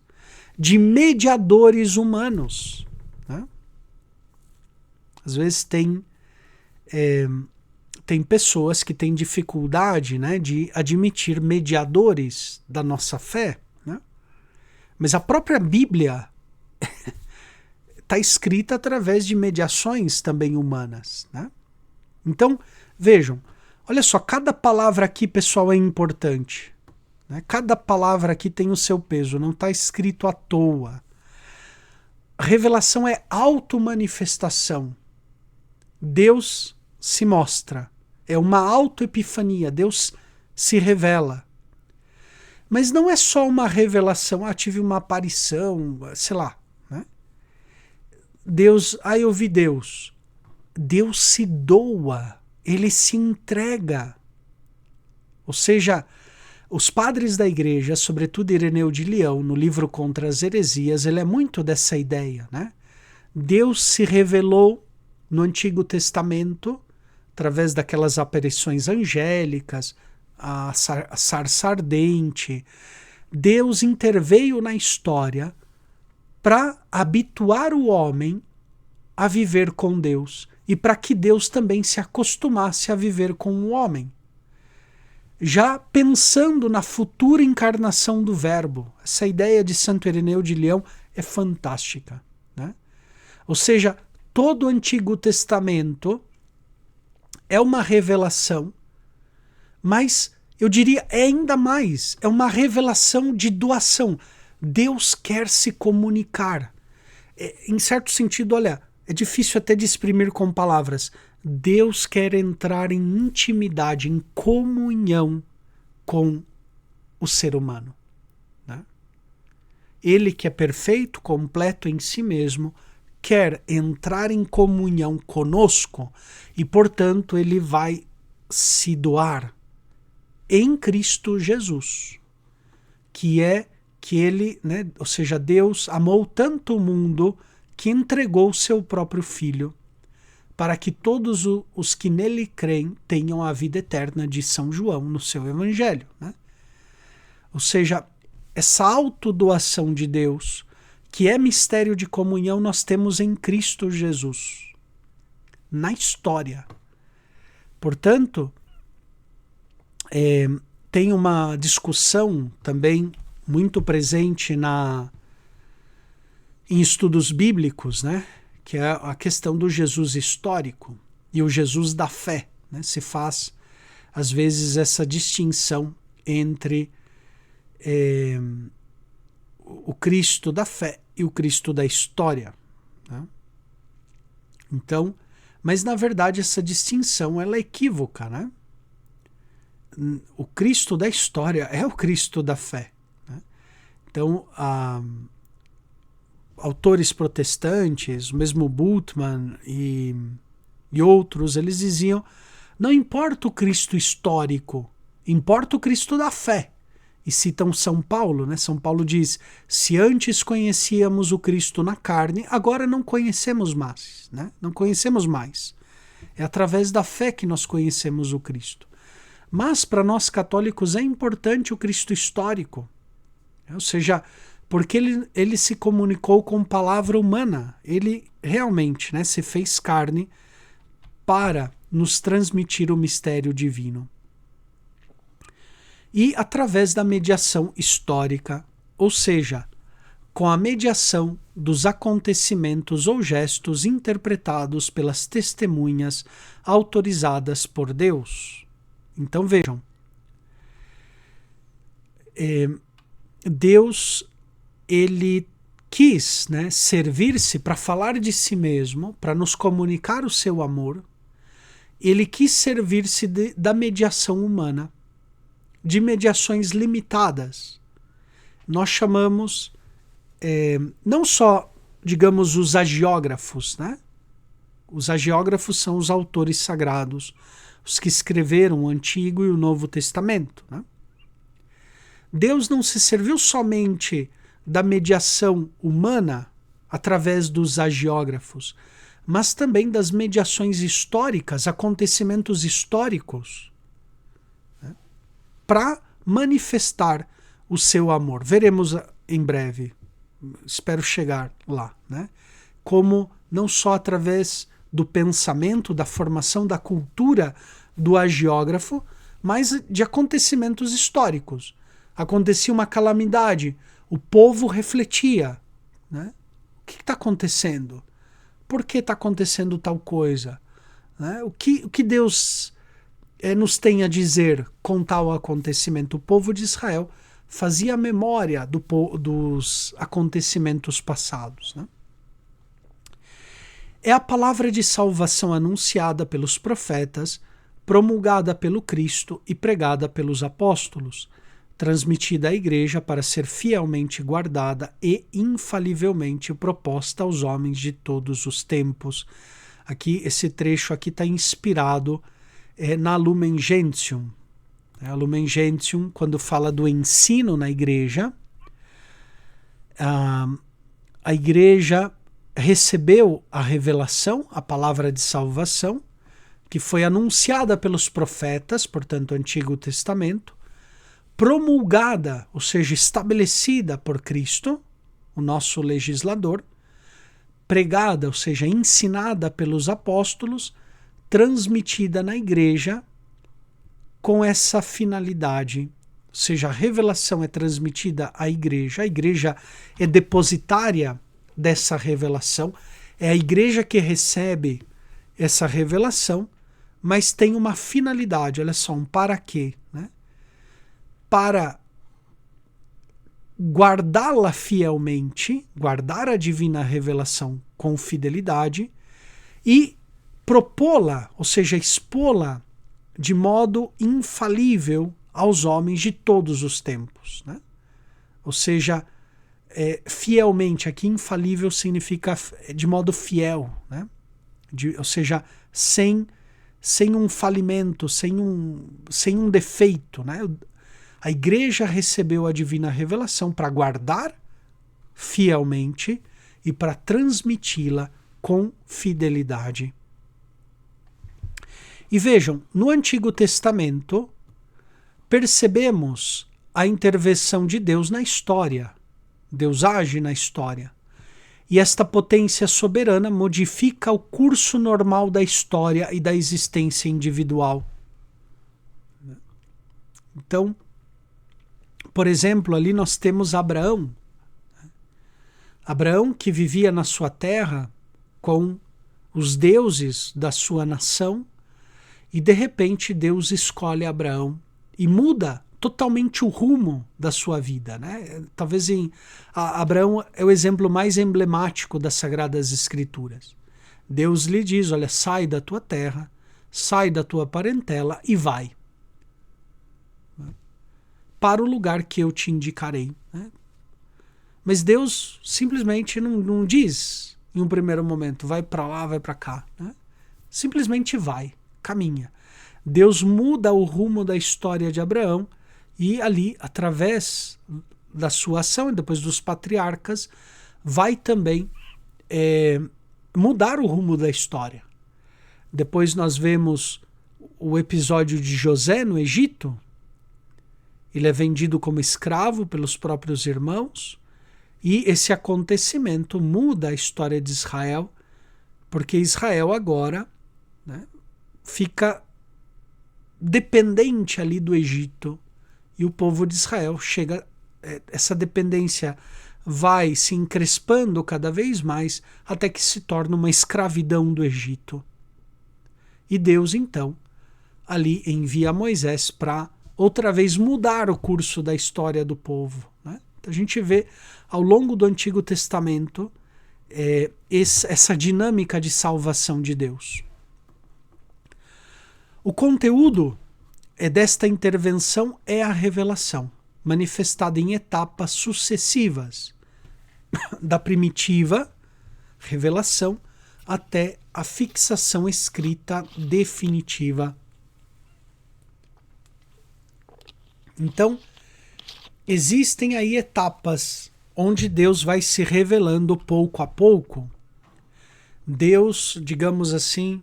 de mediadores humanos, né? Às vezes tem pessoas que têm dificuldade, né, de admitir mediadores da nossa fé, né? Mas a própria Bíblia está escrita através de mediações também humanas, né? Então, vejam, olha só, cada palavra aqui, pessoal, é importante, né? Cada palavra aqui tem o seu peso, não está escrito à toa. Revelação é automanifestação. Deus se mostra. É uma autoepifania. Deus se revela. Mas não é só uma revelação. Tive uma aparição, sei lá, né? Deus, eu vi Deus. Deus se doa. Ele se entrega. Ou seja, os padres da igreja, sobretudo Ireneu de Leão, no livro Contra as Heresias, ele é muito dessa ideia, né? Deus se revelou no Antigo Testamento, através daquelas aparições angélicas, a sarça ardente. Deus interveio na história para habituar o homem a viver com Deus e para que Deus também se acostumasse a viver com o homem. Já pensando na futura encarnação do Verbo, essa ideia de Santo Ireneu de Leão é fantástica, né? Ou seja, todo o Antigo Testamento é uma revelação, mas eu diria ainda mais, é uma revelação de doação. Deus quer se comunicar. Em certo sentido, olha, é difícil até de exprimir com palavras. Deus quer entrar em intimidade, em comunhão com o ser humano, né? Ele que é perfeito, completo em si mesmo, quer entrar em comunhão conosco e, portanto, ele vai se doar em Cristo Jesus, que ele, né, ou seja, Deus amou tanto o mundo que entregou o seu próprio Filho para que todos os que nele creem tenham a vida eterna, de São João no seu Evangelho, né? Ou seja, essa autodoação de Deus, que é mistério de comunhão, nós temos em Cristo Jesus, na história. Portanto, tem uma discussão também muito presente em estudos bíblicos, né? Que é a questão do Jesus histórico e o Jesus da fé, né? Se faz, às vezes, essa distinção entre o Cristo da fé e o Cristo da história, né? Então, mas na verdade essa distinção ela é equívoca, né? O Cristo da história é o Cristo da fé, né? Então, autores protestantes, o mesmo Bultmann e outros, eles diziam: não importa o Cristo histórico, importa o Cristo da fé. E citam São Paulo, né? São Paulo diz: se antes conhecíamos o Cristo na carne, agora não conhecemos mais, né? Não conhecemos mais. É através da fé que nós conhecemos o Cristo. Mas para nós católicos é importante o Cristo histórico, ou seja, porque ele se comunicou com palavra humana. Ele realmente, né, se fez carne para nos transmitir o mistério divino. E através da mediação histórica, ou seja, com a mediação dos acontecimentos ou gestos interpretados pelas testemunhas autorizadas por Deus. Então vejam, Deus, ele quis, né, servir-se para falar de si mesmo, para nos comunicar o seu amor. Ele quis servir-se da mediação humana, de mediações limitadas. Nós chamamos não só digamos, os agiógrafos, né? Os agiógrafos são os autores sagrados, os que escreveram o Antigo e o Novo Testamento, né? Deus não se serviu somente da mediação humana através dos agiógrafos, mas também das mediações históricas, acontecimentos históricos, né, para manifestar o seu amor. Veremos em breve, espero chegar lá, né? Como não só através do pensamento, da formação da cultura do agiógrafo, mas de acontecimentos históricos. Acontecia uma calamidade, o povo refletia, né? O que está acontecendo? Por que está acontecendo tal coisa? Né? O que Deus nos tem a dizer com tal acontecimento? O povo de Israel fazia memória dos acontecimentos passados, né? É a palavra de salvação anunciada pelos profetas, promulgada pelo Cristo e pregada pelos apóstolos, transmitida à igreja para ser fielmente guardada e infalivelmente proposta aos homens de todos os tempos. Aqui, esse trecho aqui está inspirado na Lumen Gentium. A Lumen Gentium, quando fala do ensino na igreja, a igreja recebeu a revelação, a palavra de salvação, que foi anunciada pelos profetas, portanto, o Antigo Testamento, promulgada, ou seja, estabelecida por Cristo, o nosso legislador, pregada, ou seja, ensinada pelos apóstolos, transmitida na igreja com essa finalidade. Ou seja, a revelação é transmitida à igreja, a igreja é depositária dessa revelação, é a igreja que recebe essa revelação, mas tem uma finalidade, olha só, um para quê, né? Para guardá-la fielmente, guardar a divina revelação com fidelidade e propô-la, ou seja, expô-la de modo infalível aos homens de todos os tempos, né? Ou seja, fielmente, aqui infalível significa de modo fiel, né? Ou seja, sem um falimento, sem um defeito, né? A igreja recebeu a divina revelação para guardar fielmente e para transmiti-la com fidelidade. E vejam, no Antigo Testamento, percebemos a intervenção de Deus na história. Deus age na história. E esta potência soberana modifica o curso normal da história e da existência individual. Então, por exemplo, ali nós temos Abraão. Abraão que vivia na sua terra com os deuses da sua nação e de repente Deus escolhe Abraão e muda totalmente o rumo da sua vida, né? Talvez Abraão é o exemplo mais emblemático das Sagradas Escrituras. Deus lhe diz, olha, sai da tua terra, sai da tua parentela e vai para o lugar que eu te indicarei, né? Mas Deus simplesmente não diz em um primeiro momento, vai para lá, vai para cá, né? Simplesmente vai, caminha. Deus muda o rumo da história de Abraão e ali, através da sua ação e depois dos patriarcas, vai também mudar o rumo da história. Depois nós vemos o episódio de José no Egito. Ele é vendido como escravo pelos próprios irmãos e esse acontecimento muda a história de Israel, porque Israel agora, né, fica dependente ali do Egito e o povo de Israel chega, essa dependência vai se encrespando cada vez mais até que se torna uma escravidão do Egito. E Deus então ali envia Moisés para outra vez mudar o curso da história do povo, né? Então a gente vê ao longo do Antigo Testamento essa dinâmica de salvação de Deus. O conteúdo desta intervenção é a revelação, manifestada em etapas sucessivas, da primitiva, revelação até a fixação escrita definitiva. Então, existem aí etapas onde Deus vai se revelando pouco a pouco. Deus, digamos assim,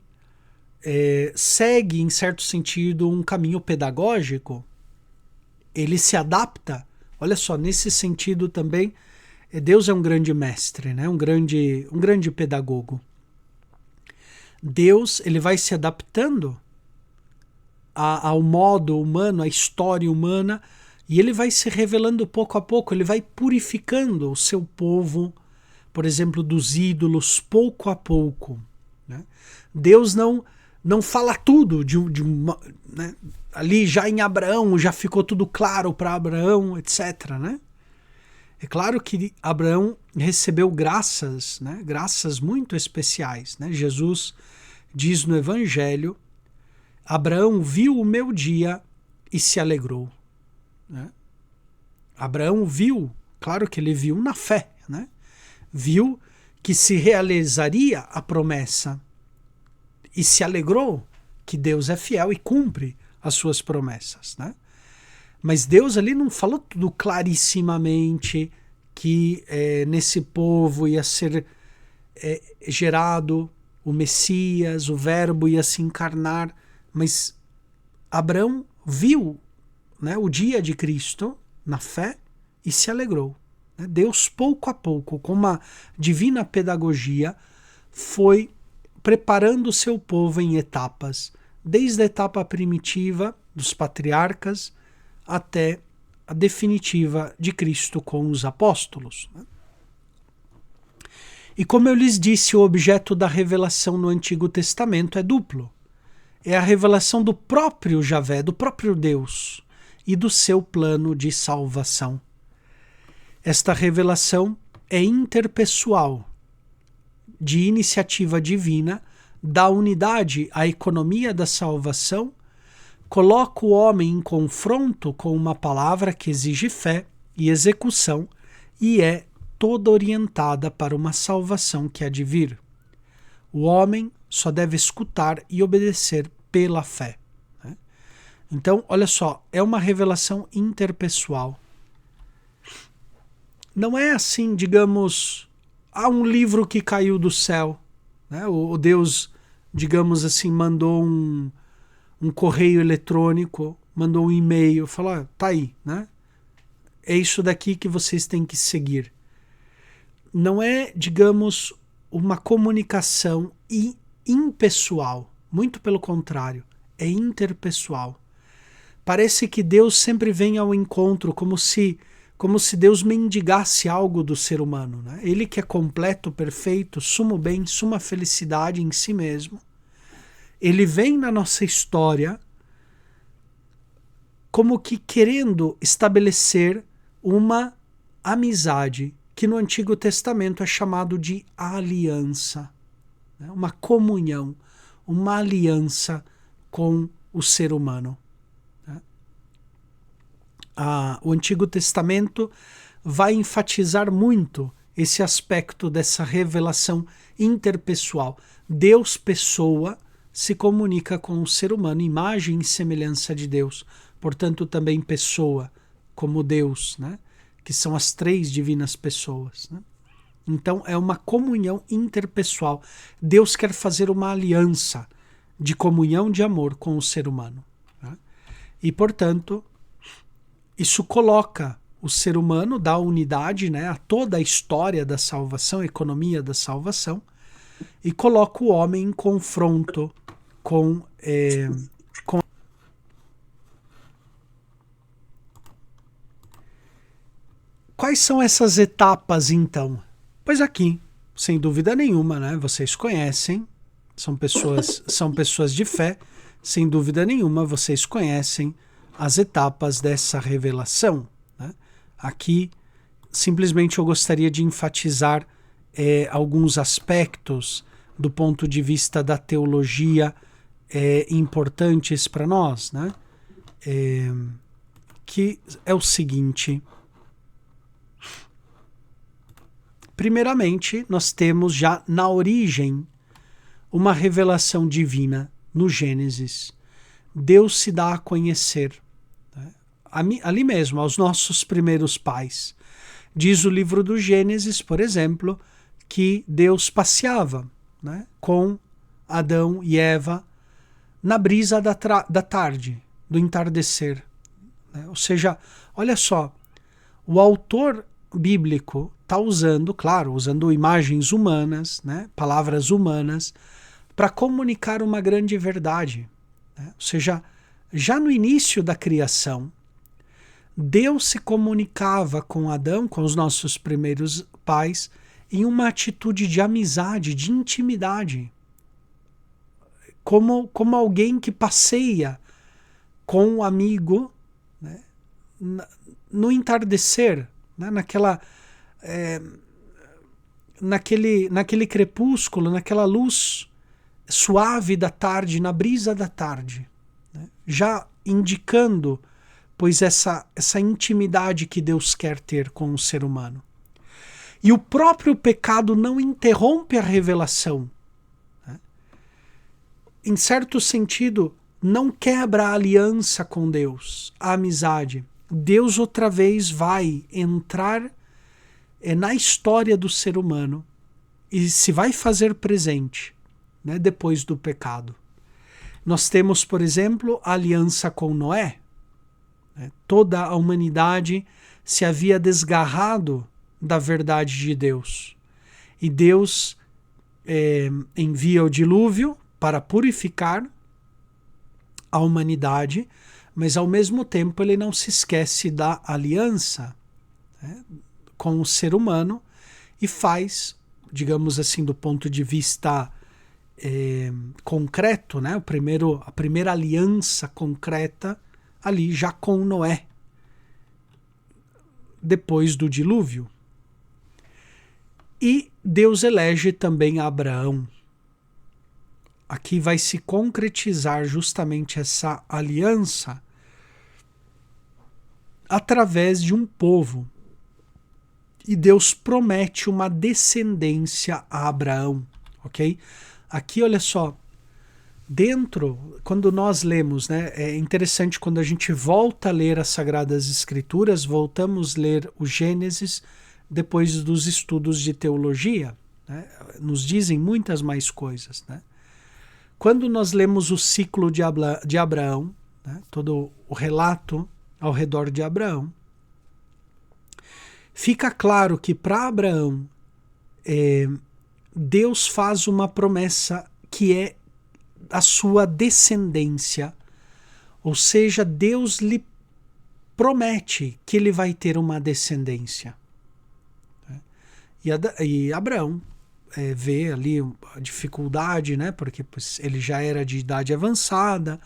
segue, em certo sentido, um caminho pedagógico. Ele se adapta. Olha só, nesse sentido também, Deus é um grande mestre, né? um grande pedagogo. Deus, ele vai se adaptando ao modo humano, à história humana, e ele vai se revelando pouco a pouco, ele vai purificando o seu povo, por exemplo, dos ídolos, pouco a pouco. Né? Deus não fala tudo né? Ali já em Abraão, já ficou tudo claro para Abraão, etc. Né? É claro que Abraão recebeu graças, né? Graças muito especiais. Né? Jesus diz no Evangelho: Abraão viu o meu dia e se alegrou. Né? Abraão viu, claro que ele viu na fé, né? Viu que se realizaria a promessa e se alegrou que Deus é fiel e cumpre as suas promessas. Né? Mas Deus ali não falou tudo clarissimamente que nesse povo ia ser gerado o Messias, o Verbo ia se encarnar. Mas Abraão viu, né, o dia de Cristo na fé e se alegrou. Né? Deus, pouco a pouco, com uma divina pedagogia, foi preparando o seu povo em etapas, desde a etapa primitiva dos patriarcas até a definitiva de Cristo com os apóstolos. Né? E como eu lhes disse, o objeto da revelação no Antigo Testamento é duplo. É a revelação do próprio Javé, do próprio Deus e do seu plano de salvação. Esta revelação é interpessoal, de iniciativa divina, dá unidade à economia da salvação, coloca o homem em confronto com uma palavra que exige fé e execução e é toda orientada para uma salvação que há de vir. O homem só deve escutar e obedecer pela fé. Né? Então, olha só, é uma revelação interpessoal. Não é assim, digamos, um livro que caiu do céu. Né? O Deus, digamos assim, mandou um correio eletrônico, mandou um e-mail, falou, tá aí, né? É isso daqui que vocês têm que seguir. Não é, digamos, uma comunicação impessoal. Muito pelo contrário, é interpessoal. Parece que Deus sempre vem ao encontro como se Deus mendigasse algo do ser humano. Né? Ele que é completo, perfeito, sumo bem, suma felicidade em si mesmo. Ele vem na nossa história como que querendo estabelecer uma amizade que no Antigo Testamento é chamado de aliança. Né? Uma comunhão, uma aliança com o ser humano. Né? O Antigo Testamento vai enfatizar muito esse aspecto dessa revelação interpessoal. Deus, pessoa, se comunica com o ser humano, imagem e semelhança de Deus. Portanto, também pessoa, como Deus, né? Que são as três divinas pessoas. Né? Então, é uma comunhão interpessoal. Deus quer fazer uma aliança de comunhão de amor com o ser humano. Né? E, portanto, isso coloca o ser humano, dá unidade, né, a toda a história da salvação, a economia da salvação, e coloca o homem em confronto com Quais são essas etapas, então? Pois aqui, sem dúvida nenhuma, né? Vocês conhecem, são pessoas de fé, sem dúvida nenhuma, vocês conhecem as etapas dessa revelação. Né? Aqui, simplesmente eu gostaria de enfatizar alguns aspectos do ponto de vista da teologia importantes para nós, né? Que é o seguinte: Primeiramente, nós temos já na origem uma revelação divina no Gênesis. Deus se dá a conhecer, né? Ali mesmo, aos nossos primeiros pais. Diz o livro do Gênesis, por exemplo, que Deus passeava, né, com Adão e Eva na brisa da tarde, do entardecer. Né? Ou seja, olha só, o autor bíblico está usando imagens humanas, né, palavras humanas, para comunicar uma grande verdade. Né? Ou seja, já no início da criação, Deus se comunicava com Adão, com os nossos primeiros pais, em uma atitude de amizade, de intimidade. Como alguém que passeia com um amigo, né, no entardecer, né, naquele crepúsculo, naquela luz suave da tarde, na brisa da tarde, né, já indicando, pois, essa intimidade que Deus quer ter com o ser humano. E o próprio pecado não interrompe a revelação. Né? Em certo sentido, não quebra a aliança com Deus, a amizade. Deus outra vez vai entrar na história do ser humano e se vai fazer presente, né, depois do pecado. Nós temos, por exemplo, a aliança com Noé. Toda a humanidade se havia desgarrado da verdade de Deus. E Deus envia o dilúvio para purificar a humanidade, mas ao mesmo tempo ele não se esquece da aliança, né, com o ser humano e faz, digamos assim, do ponto de vista concreto, né, a primeira aliança concreta ali já com Noé, depois do dilúvio. E Deus elege também Abraão. Aqui vai se concretizar justamente essa aliança através de um povo. E Deus promete uma descendência a Abraão, ok? Aqui, olha só, quando nós lemos, né, é interessante quando a gente volta a ler as Sagradas Escrituras, voltamos a ler o Gênesis depois dos estudos de teologia, né, nos dizem muitas mais coisas, né? Quando nós lemos o ciclo de Abraão, né, todo o relato ao redor de Abraão, fica claro que para Abraão Deus faz uma promessa que é a sua descendência, ou seja, Deus lhe promete que ele vai ter uma descendência. E Abraão vê ali a dificuldade, né, porque pois, ele já era de idade avançada,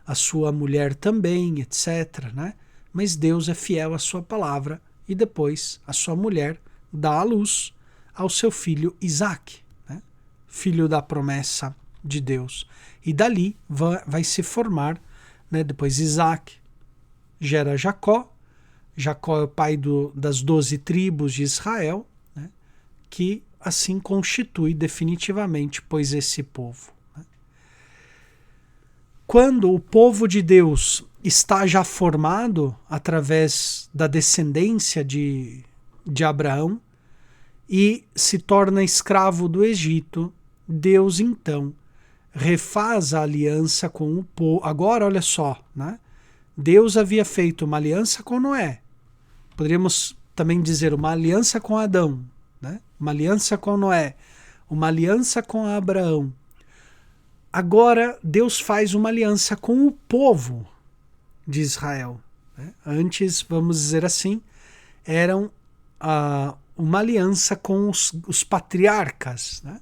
a sua mulher também, etc. Né? Mas Deus é fiel à sua palavra e depois a sua mulher dá à luz ao seu filho Isaque, né, filho da promessa de Deus. E dali vai se formar, né, depois Isaque gera Jacó. Jacó é o pai das 12 tribos de Israel, né, que assim constitui definitivamente, pois, esse povo. Né. Quando o povo de Deus está já formado através da descendência de Abraão e se torna escravo do Egito, Deus então refaz a aliança com o povo. Agora, olha só, né? Deus havia feito uma aliança com Noé. Poderíamos também dizer uma aliança com Adão, né? Uma aliança com Noé, uma aliança com Abraão. Agora, Deus faz uma aliança com o povo de Israel. Né? Antes, vamos dizer assim, eram uma aliança com os patriarcas, né?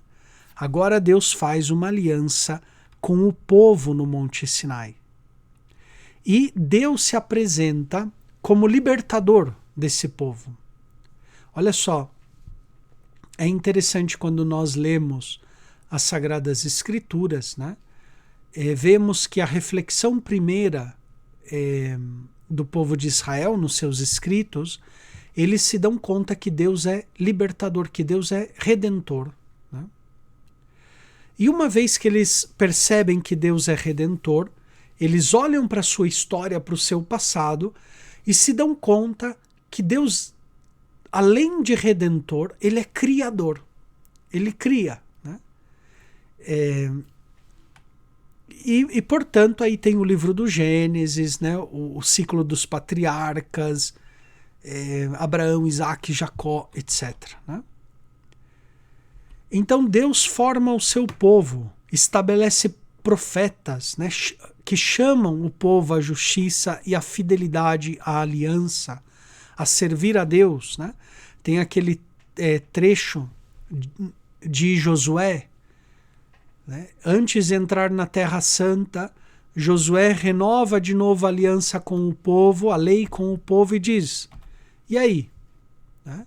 Agora Deus faz uma aliança com o povo no Monte Sinai. E Deus se apresenta como libertador desse povo. Olha só, é interessante quando nós lemos as Sagradas Escrituras, né? Vemos que a reflexão primeira do povo de Israel nos seus escritos eles se dão conta que Deus é libertador, que Deus é redentor. Né? E uma vez que eles percebem que Deus é redentor, eles olham para a sua história, para o seu passado, e se dão conta que Deus, além de redentor, ele é criador. Ele cria. Né? E, portanto, aí tem o livro do Gênesis, né? o ciclo dos patriarcas, Abraão, Isaac, Jacó, etc. Né? Então Deus forma o seu povo, estabelece profetas, né? Que chamam o povo à justiça e à fidelidade, à aliança, a servir a Deus. Né? Tem aquele trecho de Josué, né? Antes de entrar na Terra Santa, Josué renova de novo a aliança com o povo, a lei com o povo, e diz: e aí? Né?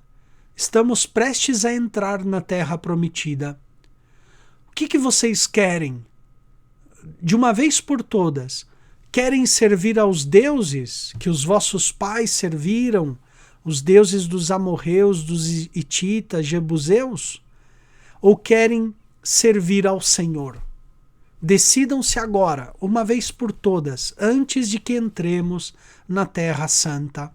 Estamos prestes a entrar na Terra Prometida. O que vocês querem? De uma vez por todas, querem servir aos deuses que os vossos pais serviram, os deuses dos amorreus, dos hititas, jebuseus? Ou querem servir ao Senhor? Decidam-se agora, uma vez por todas, antes de que entremos na Terra Santa.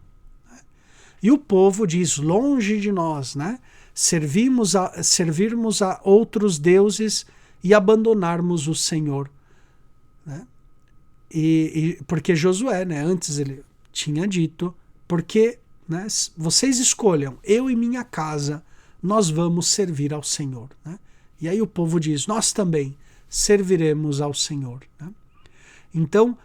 E o povo diz: longe de nós, né? Servirmos a outros deuses e abandonarmos o Senhor. Né? Porque Josué, né, antes ele tinha dito, porque, né, vocês escolham, eu e minha casa, nós vamos servir ao Senhor. Né? E aí o povo diz: nós também serviremos ao Senhor. Né? Então,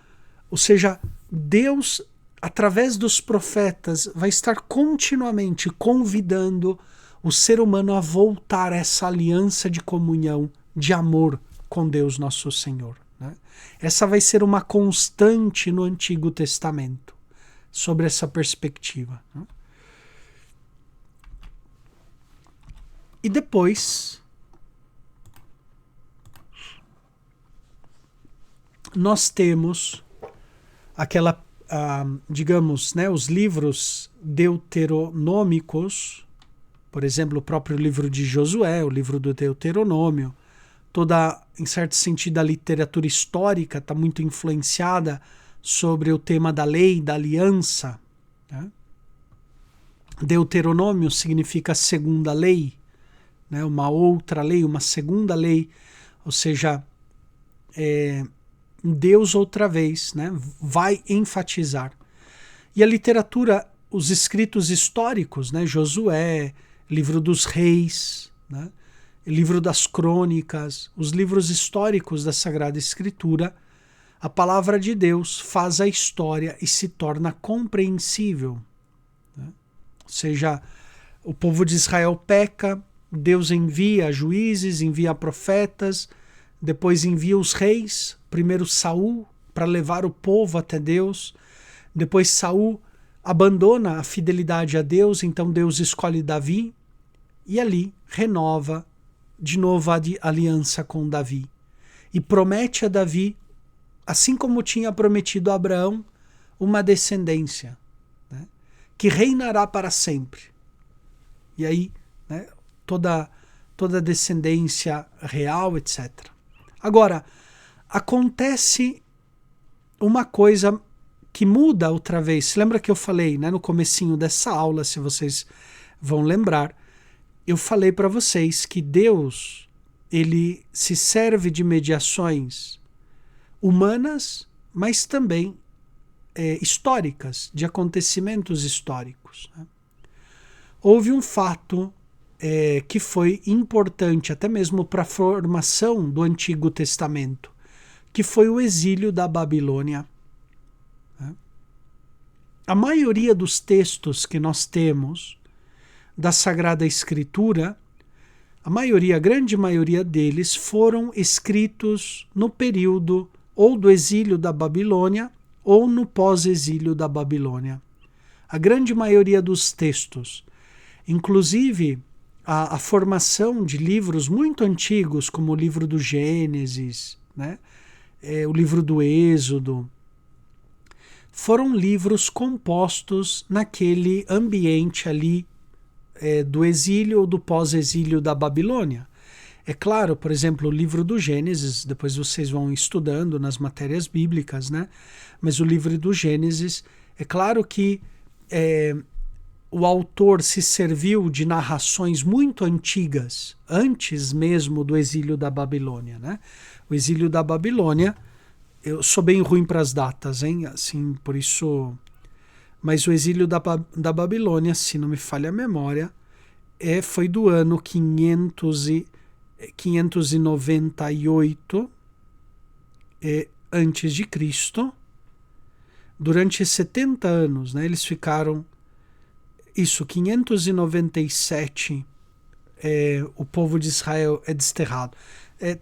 ou seja, Deus, através dos profetas, vai estar continuamente convidando o ser humano a voltar a essa aliança de comunhão, de amor com Deus nosso Senhor. Né? Essa vai ser uma constante no Antigo Testamento, sobre essa perspectiva. Né? E depois, nós temos aquela, digamos, né, os livros deuteronômicos, por exemplo, o próprio livro de Josué, o livro do Deuteronômio, toda, em certo sentido, a literatura histórica está muito influenciada sobre o tema da lei, da aliança. Né? Deuteronômio significa segunda lei, né? Uma outra lei, uma segunda lei, ou seja, Deus outra vez, né, vai enfatizar. E a literatura, os escritos históricos, né, Josué, livro dos reis, né, livro das crônicas, os livros históricos da Sagrada Escritura, a palavra de Deus faz a história e se torna compreensível. Né? Ou seja, o povo de Israel peca, Deus envia juízes, envia profetas, depois envia os reis, primeiro Saul, para levar o povo até Deus. Depois Saul abandona a fidelidade a Deus, então Deus escolhe Davi e ali renova de novo a aliança com Davi. E promete a Davi, assim como tinha prometido a Abraão, uma descendência, né, que reinará para sempre. E aí, né, toda a descendência real, etc. Agora, acontece uma coisa que muda outra vez. Se lembra que eu falei, né, no comecinho dessa aula, se vocês vão lembrar, eu falei para vocês que Deus, ele se serve de mediações humanas, mas também históricas, de acontecimentos históricos. Né? Houve um fato que foi importante até mesmo para a formação do Antigo Testamento, que foi o exílio da Babilônia. Né? A maioria dos textos que nós temos da Sagrada Escritura, a grande maioria deles foram escritos no período ou do exílio da Babilônia ou no pós-exílio da Babilônia. A grande maioria dos textos, inclusive a formação de livros muito antigos, como o livro do Gênesis, né? O livro do Êxodo, foram livros compostos naquele ambiente ali do exílio ou do pós-exílio da Babilônia. É claro, por exemplo, o livro do Gênesis, depois vocês vão estudando nas matérias bíblicas, né? Mas o livro do Gênesis, é claro que o autor se serviu de narrações muito antigas, antes mesmo do exílio da Babilônia, né? O exílio da Babilônia, eu sou bem ruim para as datas, hein? Assim, por isso... Mas o exílio da Babilônia, se não me falha a memória, foi do ano 598 antes de Cristo. Durante 70 anos, né, eles ficaram... Isso, 597, o povo de Israel é desterrado.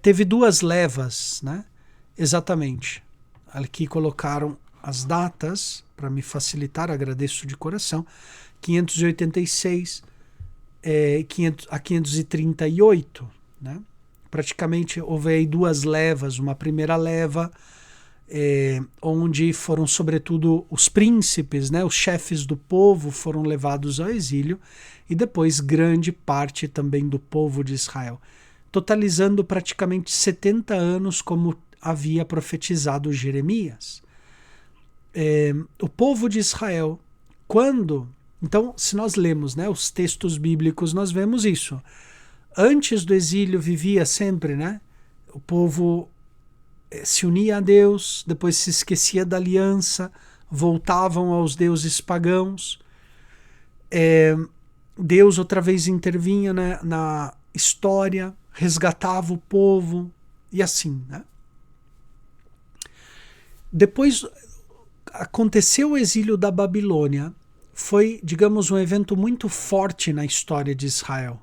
Teve 2 levas, né? Exatamente. Aqui colocaram as datas para me facilitar, agradeço de coração. 586 a 538, né? Praticamente houve aí 2 levas, uma primeira leva onde foram sobretudo os príncipes, né, os chefes do povo foram levados ao exílio, e depois grande parte também do povo de Israel, totalizando praticamente 70 anos, como havia profetizado Jeremias. O povo de Israel, quando... Então, se nós lemos, né, os textos bíblicos, nós vemos isso. Antes do exílio vivia sempre, né, o povo se unia a Deus, depois se esquecia da aliança, voltavam aos deuses pagãos. Deus outra vez intervinha na história, resgatava o povo, e assim, né? Depois aconteceu o exílio da Babilônia, foi, digamos, um evento muito forte na história de Israel.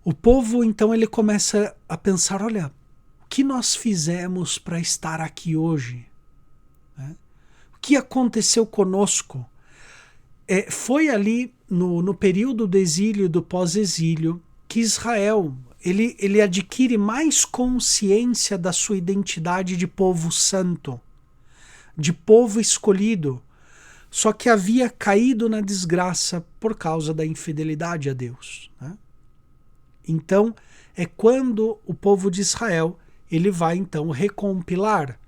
O povo, então, ele começa a pensar, olha, o que nós fizemos para estar aqui hoje? Né? O que aconteceu conosco? Foi ali, no período do exílio e do pós-exílio, que Israel ele adquire mais consciência da sua identidade de povo santo, de povo escolhido, só que havia caído na desgraça por causa da infidelidade a Deus. Né? Então, é quando o povo de Israel ele vai então recompilar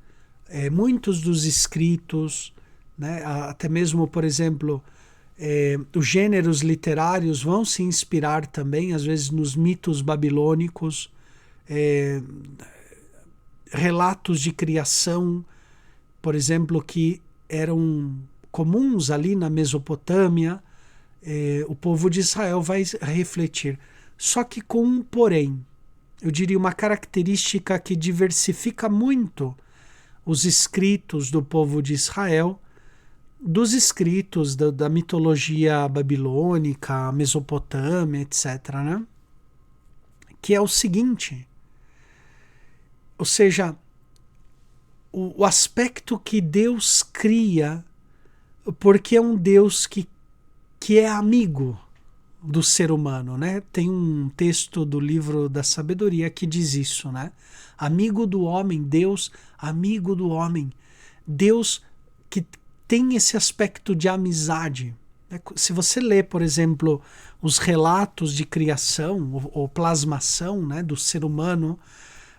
muitos dos escritos, né? Até mesmo, por exemplo, os gêneros literários vão se inspirar também, às vezes, nos mitos babilônicos, relatos de criação, por exemplo, que eram comuns ali na Mesopotâmia. O povo de Israel vai refletir. Só que com um porém, eu diria uma característica que diversifica muito os escritos do povo de Israel dos escritos da mitologia babilônica, mesopotâmia, etc., né? Que é o seguinte, ou seja, o aspecto que Deus cria, porque é um Deus que é amigo do ser humano, né? Tem um texto do livro da sabedoria que diz isso, né? Amigo do homem, Deus, amigo do homem. Deus que tem esse aspecto de amizade. Se você lê, por exemplo, os relatos de criação ou plasmação, né, do ser humano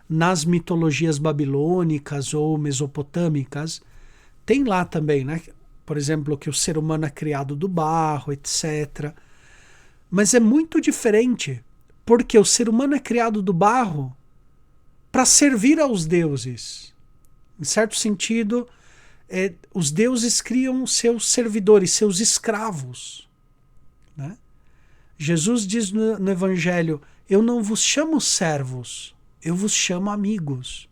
nas mitologias babilônicas ou mesopotâmicas, tem lá também, né? Por exemplo, que o ser humano é criado do barro, etc., mas é muito diferente, porque o ser humano é criado do barro para servir aos deuses. Em certo sentido, os deuses criam seus servidores, seus escravos. Né? Jesus diz no Evangelho, eu não vos chamo servos, eu vos chamo amigos.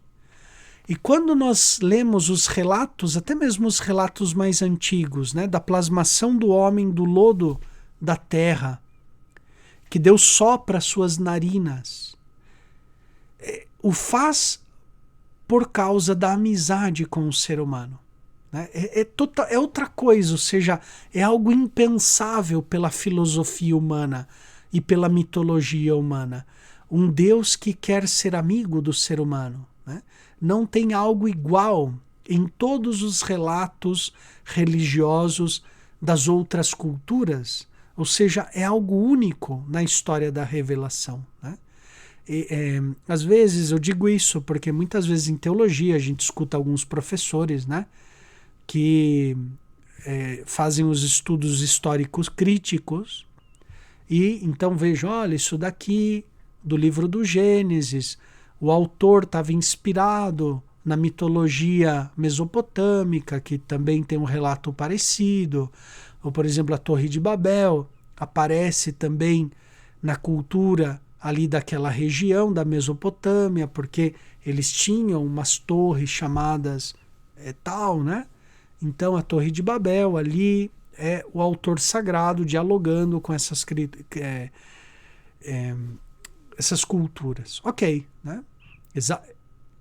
E quando nós lemos os relatos, até mesmo os relatos mais antigos, né, da plasmação do homem do lodo da terra, que Deus sopra suas narinas, o faz por causa da amizade com o ser humano. Né? É outra coisa, ou seja, é algo impensável pela filosofia humana e pela mitologia humana. Um Deus que quer ser amigo do ser humano. Né? Não tem algo igual em todos os relatos religiosos das outras culturas, ou seja, é algo único na história da revelação, né? Às vezes eu digo isso porque muitas vezes em teologia a gente escuta alguns professores, né, que fazem os estudos históricos críticos e então vejo, olha, isso daqui do livro do Gênesis, o autor estava inspirado na mitologia mesopotâmica, que também tem um relato parecido, ou por exemplo a Torre de Babel aparece também na cultura ali daquela região da Mesopotâmia, porque eles tinham umas torres chamadas tal, né? Então a Torre de Babel ali é o autor sagrado dialogando com essas culturas. Ok, né?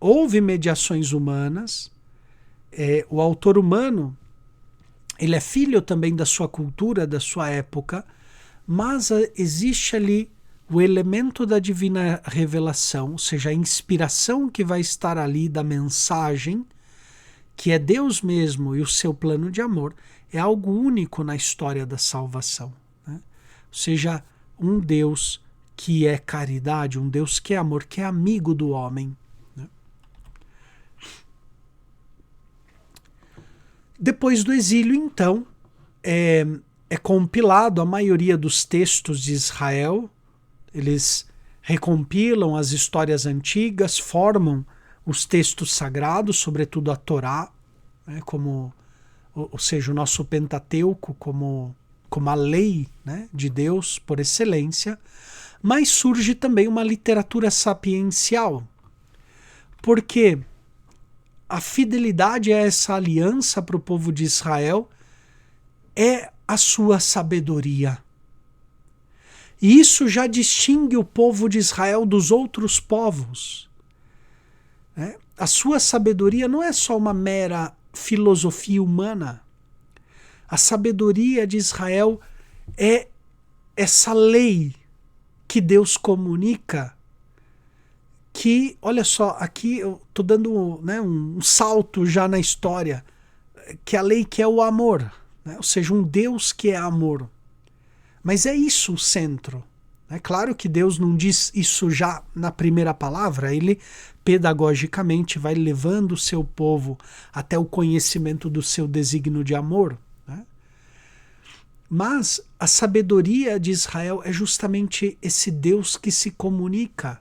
Houve mediações humanas, o autor humano ele é filho também da sua cultura, da sua época, mas existe ali o elemento da divina revelação, ou seja, a inspiração que vai estar ali da mensagem, que é Deus mesmo e o seu plano de amor, é algo único na história da salvação, né? Ou seja, um Deus que é caridade, um Deus que é amor, que é amigo do homem, né? Depois do exílio, então, é compilado a maioria dos textos de Israel. Eles recompilam as histórias antigas, formam os textos sagrados, sobretudo a Torá, né, ou seja, o nosso Pentateuco como a lei, né, de Deus por excelência, mas surge também uma literatura sapiencial, porque a fidelidade a essa aliança para o povo de Israel é a sua sabedoria. E isso já distingue o povo de Israel dos outros povos, né? A sua sabedoria não é só uma mera filosofia humana. A sabedoria de Israel é essa lei que Deus comunica, que, olha só, aqui eu estou dando, né, um salto já na história, que a lei que é o amor, né? Ou seja, um Deus que é amor. Mas é isso o centro. É claro que Deus não diz isso já na primeira palavra, ele pedagogicamente vai levando o seu povo até o conhecimento do seu desígnio de amor, né? Mas a sabedoria de Israel é justamente esse Deus que se comunica,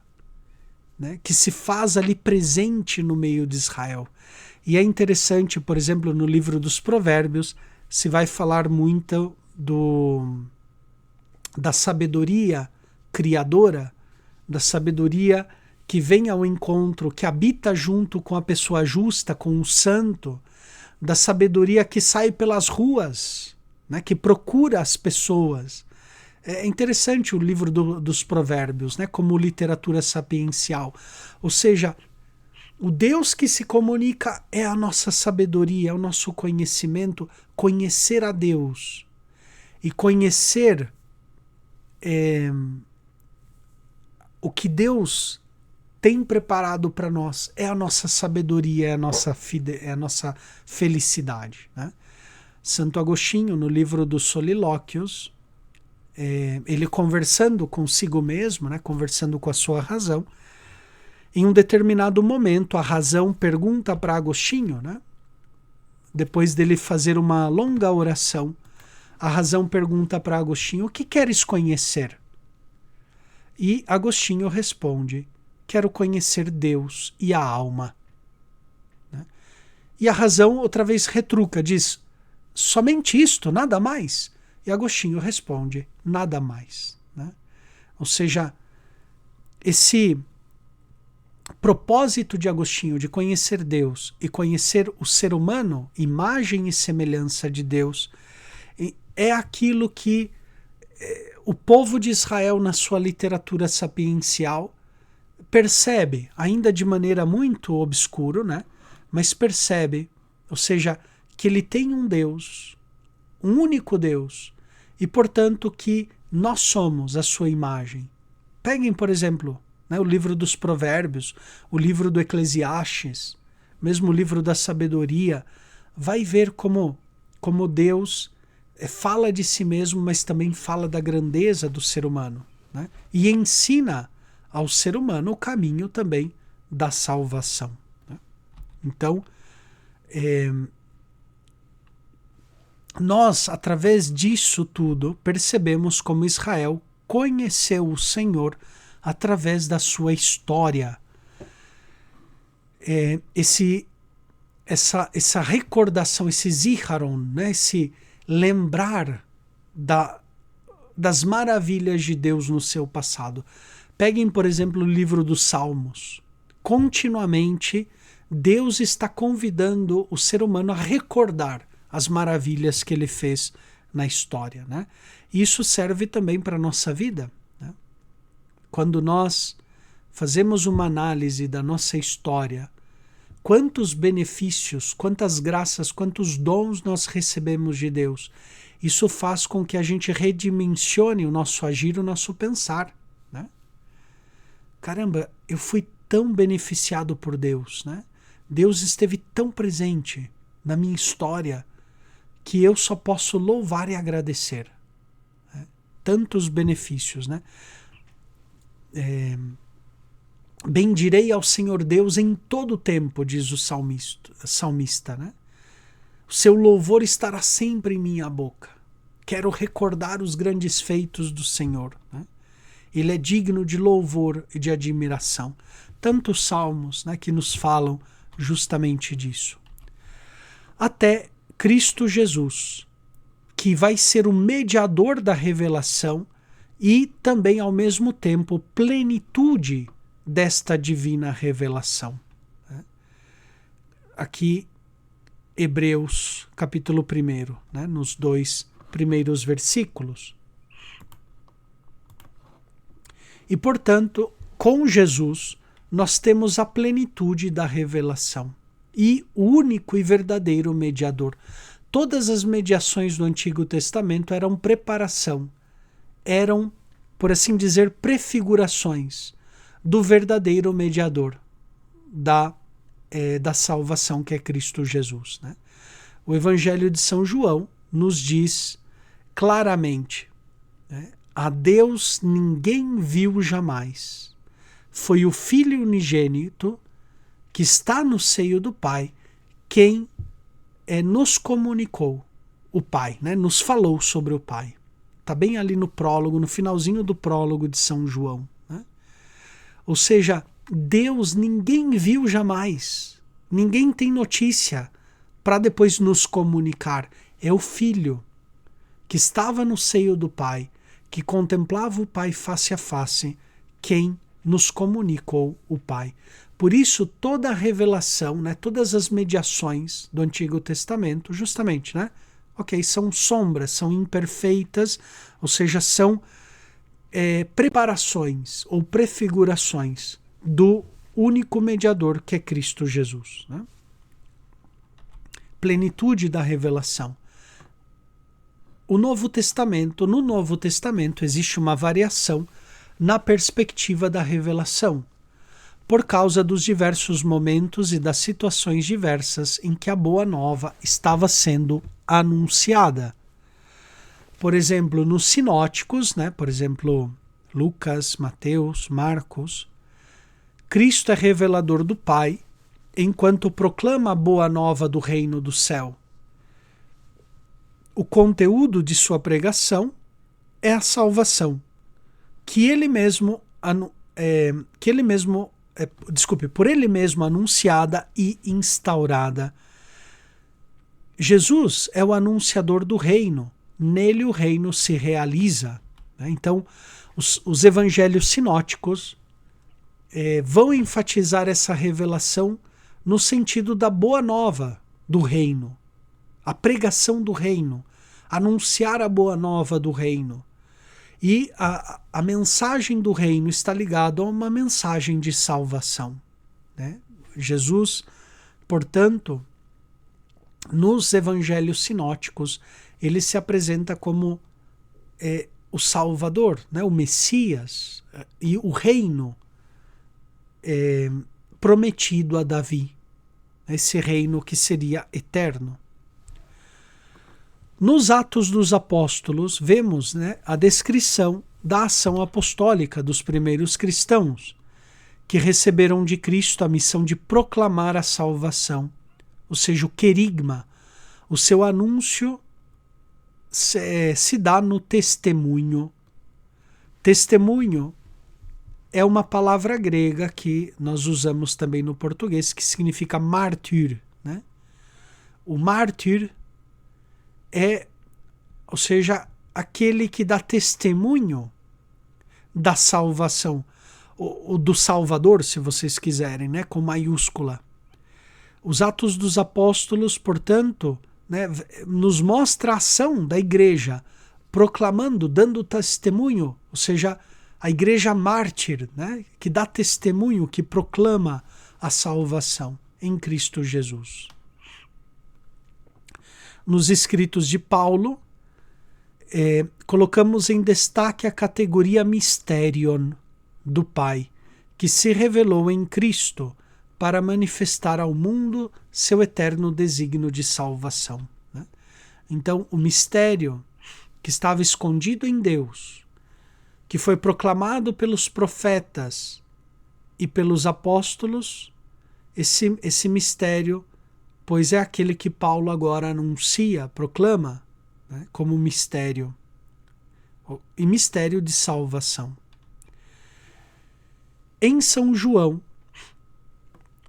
né? Que se faz ali presente no meio de Israel. E é interessante, por exemplo, no livro dos Provérbios, se vai falar muito da sabedoria criadora, da sabedoria que vem ao encontro, que habita junto com a pessoa justa, com o santo, da sabedoria que sai pelas ruas, né, que procura as pessoas. É interessante o livro dos Provérbios, né, como literatura sapiencial. Ou seja, o Deus que se comunica é a nossa sabedoria, é o nosso conhecimento, conhecer a Deus. E conhecer o que Deus tem preparado para nós é a nossa sabedoria, é a nossa felicidade, né? Santo Agostinho, no livro dos Solilóquios, ele conversando consigo mesmo, né, conversando com a sua razão, em um determinado momento a razão pergunta para Agostinho, né, depois dele fazer uma longa oração, a razão pergunta para Agostinho: o que queres conhecer? E Agostinho responde: quero conhecer Deus e a alma. Né? E a razão outra vez retruca, diz: somente isto, nada mais? E Agostinho responde: nada mais. Né? Ou seja, esse propósito de Agostinho de conhecer Deus e conhecer o ser humano, imagem e semelhança de Deus, é aquilo que o povo de Israel, na sua literatura sapiencial, percebe, ainda de maneira muito obscura, né? Mas percebe, ou seja, que ele tem um Deus, um único Deus, e portanto que nós somos a sua imagem. Peguem, por exemplo, né, o livro dos Provérbios, o livro do Eclesiastes, mesmo o livro da sabedoria, vai ver como Deus fala de si mesmo, mas também fala da grandeza do ser humano, né? E ensina ao ser humano o caminho também da salvação, né? Então, nós, através disso tudo, percebemos como Israel conheceu o Senhor através da sua história. Essa recordação, esse ziharon, né? Esse lembrar das maravilhas de Deus no seu passado. Peguem, por exemplo, o livro dos Salmos. Continuamente, Deus está convidando o ser humano a recordar as maravilhas que ele fez na história, né? Isso serve também para a nossa vida, né? Quando nós fazemos uma análise da nossa história, quantos benefícios, quantas graças, quantos dons nós recebemos de Deus. Isso faz com que a gente redimensione o nosso agir, o nosso pensar, né? Caramba, eu fui tão beneficiado por Deus, né? Deus esteve tão presente na minha história que eu só posso louvar e agradecer, né? Tantos benefícios, né? Bendirei ao Senhor Deus em todo o tempo, diz o salmista, né? O seu louvor estará sempre em minha boca. Quero recordar os grandes feitos do Senhor, né? Ele é digno de louvor e de admiração. Tantos salmos, né, que nos falam justamente disso. Até Cristo Jesus, que vai ser o mediador da revelação e também, ao mesmo tempo, plenitude desta divina revelação. Aqui, Hebreus, capítulo 1, né, nos 2 primeiros versículos. E, portanto, com Jesus, nós temos a plenitude da revelação e o único e verdadeiro mediador. Todas as mediações do Antigo Testamento eram preparação, eram, por assim dizer, prefigurações do verdadeiro mediador da salvação, que é Cristo Jesus, né? O Evangelho de São João nos diz claramente, né? A Deus ninguém viu jamais. Foi o Filho unigênito que está no seio do Pai quem nos comunicou o Pai, né? Nos falou sobre o Pai. Está bem ali no prólogo, no finalzinho do prólogo de São João, né? Ou seja, Deus ninguém viu jamais. Ninguém tem notícia para depois nos comunicar. É o Filho que estava no seio do Pai, que contemplava o Pai face a face, quem nos comunicou o Pai. Por isso, toda a revelação, né, todas as mediações do Antigo Testamento, justamente, né, são sombras, são imperfeitas, ou seja, são preparações ou prefigurações do único mediador, que é Cristo Jesus, né? Plenitude da revelação. No Novo Testamento existe uma variação na perspectiva da revelação, por causa dos diversos momentos e das situações diversas em que a Boa Nova estava sendo anunciada. Por exemplo, nos sinóticos, né? Por exemplo, Lucas, Mateus, Marcos, Cristo é revelador do Pai, enquanto proclama a Boa Nova do reino do céu. O conteúdo de sua pregação é a salvação, por ele mesmo anunciada e instaurada. Jesus é o anunciador do reino, nele o reino se realiza, né? Então, os evangelhos sinóticos vão enfatizar essa revelação no sentido da boa nova do reino, a pregação do reino, anunciar a boa nova do reino. E a mensagem do reino está ligada a uma mensagem de salvação, né? Jesus, portanto, nos evangelhos sinóticos, ele se apresenta como o Salvador, né? O Messias e o reino prometido a Davi, esse reino que seria eterno. Nos Atos dos Apóstolos, vemos, né, a descrição da ação apostólica dos primeiros cristãos, que receberam de Cristo a missão de proclamar a salvação, ou seja, o querigma, o seu anúncio se dá no testemunho. Testemunho é uma palavra grega que nós usamos também no português, que significa mártir, né? O mártir é, ou seja, aquele que dá testemunho da salvação, ou do Salvador, se vocês quiserem, né, com maiúscula. Os Atos dos Apóstolos, portanto, né, nos mostra a ação da igreja, proclamando, dando testemunho, ou seja, a igreja mártir, né, que dá testemunho, que proclama a salvação em Cristo Jesus. Nos escritos de Paulo, colocamos em destaque a categoria mysterion do Pai, que se revelou em Cristo para manifestar ao mundo seu eterno desígnio de salvação, né? Então, o mistério que estava escondido em Deus, que foi proclamado pelos profetas e pelos apóstolos, esse mistério, pois é aquele que Paulo agora anuncia, proclama, né, como mistério, e mistério de salvação. Em São João,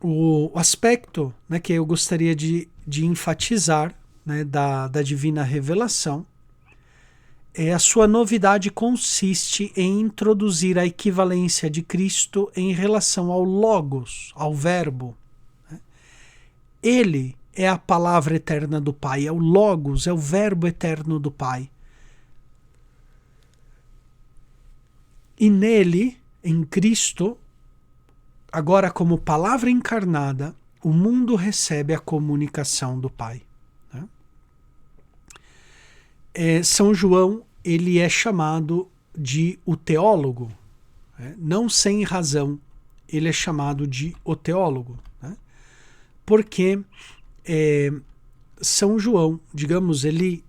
o aspecto, né, que eu gostaria de enfatizar, né, da divina revelação, a sua novidade consiste em introduzir a equivalência de Cristo em relação ao Logos, ao Verbo. Ele é a palavra eterna do Pai, é o Logos, é o Verbo eterno do Pai. E nele, em Cristo, agora como palavra encarnada, o mundo recebe a comunicação do Pai. Né? São João, ele é chamado de o teólogo, né? Não sem razão, ele é chamado de o teólogo, né? Porque São João, digamos, ele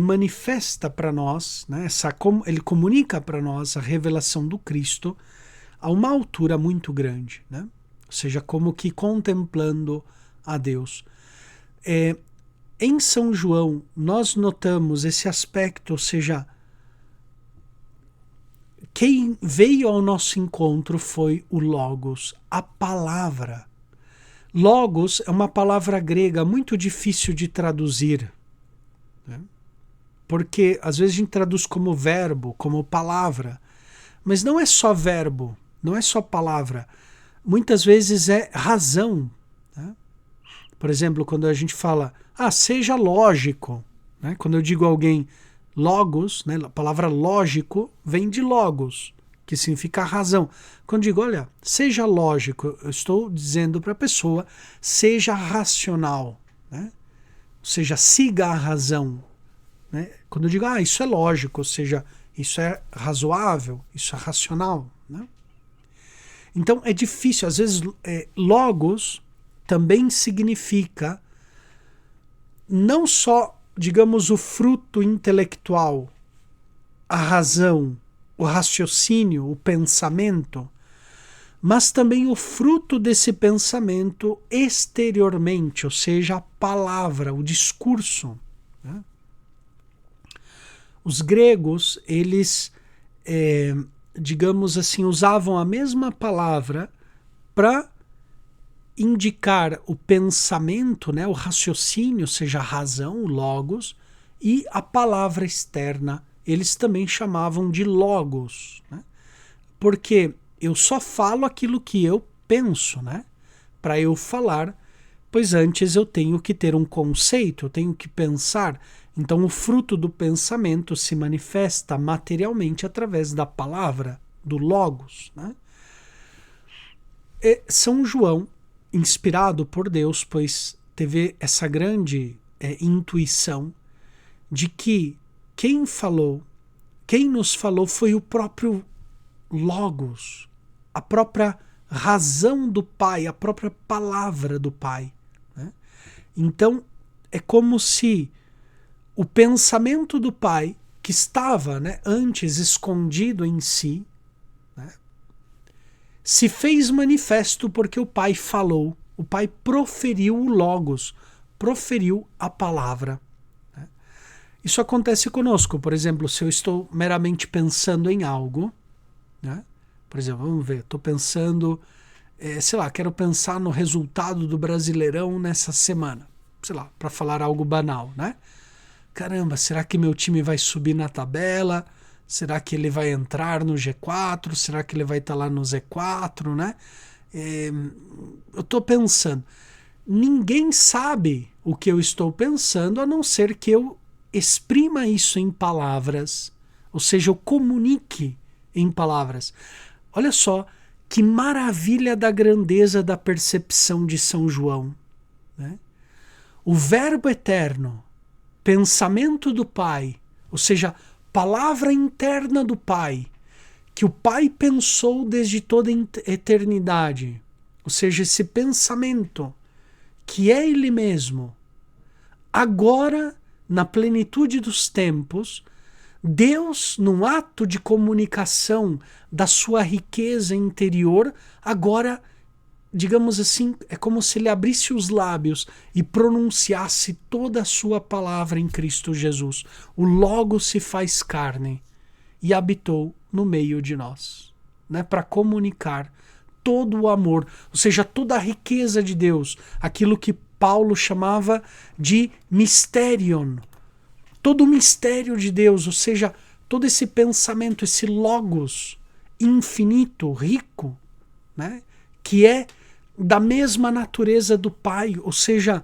manifesta para nós, né, ele comunica para nós a revelação do Cristo a uma altura muito grande, né? Ou seja, como que contemplando a Deus. Em São João, nós notamos esse aspecto, ou seja, quem veio ao nosso encontro foi o Logos, a palavra. Logos é uma palavra grega muito difícil de traduzir, né? Porque às vezes a gente traduz como verbo, como palavra, mas não é só verbo, não é só palavra. Muitas vezes é razão, né? Por exemplo, quando a gente fala, seja lógico, né? Quando eu digo a alguém logos, né? A palavra lógico vem de logos, que significa razão. Quando eu digo, olha, seja lógico, eu estou dizendo para a pessoa, seja racional, né? Ou seja, siga a razão, né? Quando eu digo, isso é lógico, ou seja, isso é razoável, isso é racional, né? Então é difícil, às vezes logos também significa não só, digamos, o fruto intelectual, a razão, o raciocínio, o pensamento, mas também o fruto desse pensamento exteriormente, ou seja, a palavra, o discurso, né? Os gregos, eles, digamos assim, usavam a mesma palavra para indicar o pensamento, né, o raciocínio, ou seja, a razão, o logos, e a palavra externa, eles também chamavam de logos, né? Porque eu só falo aquilo que eu penso, né? Para eu falar, pois antes eu tenho que ter um conceito, eu tenho que pensar. Então o fruto do pensamento se manifesta materialmente através da palavra, do logos, né? E São João, inspirado por Deus, pois teve essa grande intuição de que quem nos falou foi o próprio Logos, a própria razão do Pai, a própria palavra do Pai, Então, é como se o pensamento do Pai, que estava, né, antes escondido em si, né, se fez manifesto porque o Pai falou, o Pai proferiu o Logos, proferiu a palavra. Né? Isso acontece conosco, por exemplo, se eu estou meramente pensando em algo, né? Por exemplo, vamos ver, estou pensando, sei lá, quero pensar no resultado do Brasileirão nessa semana, sei lá, para falar algo banal, né? Caramba, será que meu time vai subir na tabela? Será que ele vai entrar no G4? Será que ele vai estar lá no Z4, né? Eu estou pensando. Ninguém sabe o que eu estou pensando, a não ser que eu exprima isso em palavras, ou seja, eu comunique em palavras. Olha só que maravilha da grandeza da percepção de São João, né? O Verbo eterno, pensamento do Pai, ou seja, palavra interna do Pai, que o Pai pensou desde toda a eternidade, ou seja, esse pensamento que é Ele mesmo, agora, na plenitude dos tempos, Deus, num ato de comunicação da sua riqueza interior, agora, digamos assim, é como se ele abrisse os lábios e pronunciasse toda a sua palavra em Cristo Jesus. O Logos se faz carne e habitou no meio de nós, né, para comunicar todo o amor, ou seja, toda a riqueza de Deus, aquilo que Paulo chamava de mysterion, todo o mistério de Deus, ou seja, todo esse pensamento, esse Logos infinito, rico, né, que é da mesma natureza do Pai, ou seja,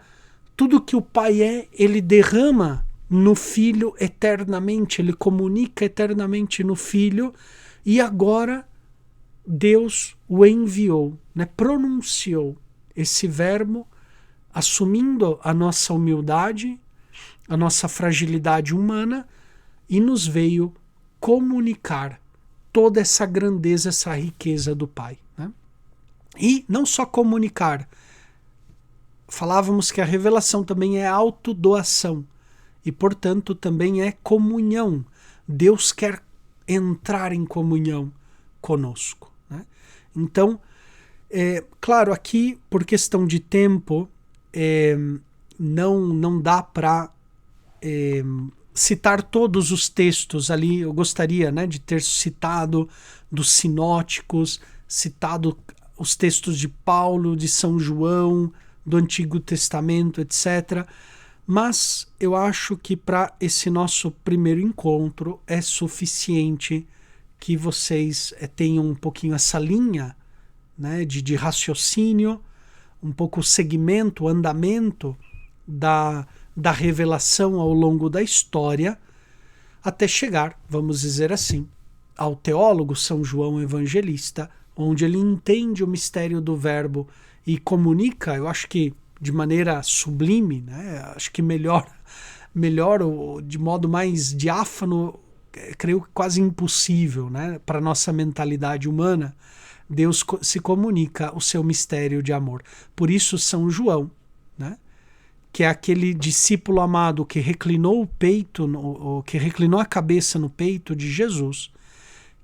tudo que o Pai é, ele derrama no Filho eternamente, ele comunica eternamente no Filho, e agora Deus o enviou, né, pronunciou esse verbo, assumindo a nossa humildade, a nossa fragilidade humana, e nos veio comunicar toda essa grandeza, essa riqueza do Pai. Né? E não só comunicar, falávamos que a revelação também é autodoação, e portanto também é comunhão. Deus quer entrar em comunhão conosco. Né? Então, claro, aqui, por questão de tempo, não dá para citar todos os textos ali. Eu gostaria, né, de ter citado dos sinóticos, citado os textos de Paulo, de São João, do Antigo Testamento, etc. Mas eu acho que para esse nosso primeiro encontro é suficiente que vocês tenham um pouquinho essa linha, né, de raciocínio, um pouco o segmento, o andamento da revelação ao longo da história, até chegar, vamos dizer assim, ao teólogo São João Evangelista, onde ele entende o mistério do Verbo e comunica, eu acho que de maneira sublime, né? Acho que melhor, de modo mais diáfano, creio que quase impossível, né? Para a nossa mentalidade humana, Deus se comunica o seu mistério de amor. Por isso São João, né, que é aquele discípulo amado que reclinou o peito, que reclinou a cabeça no peito de Jesus,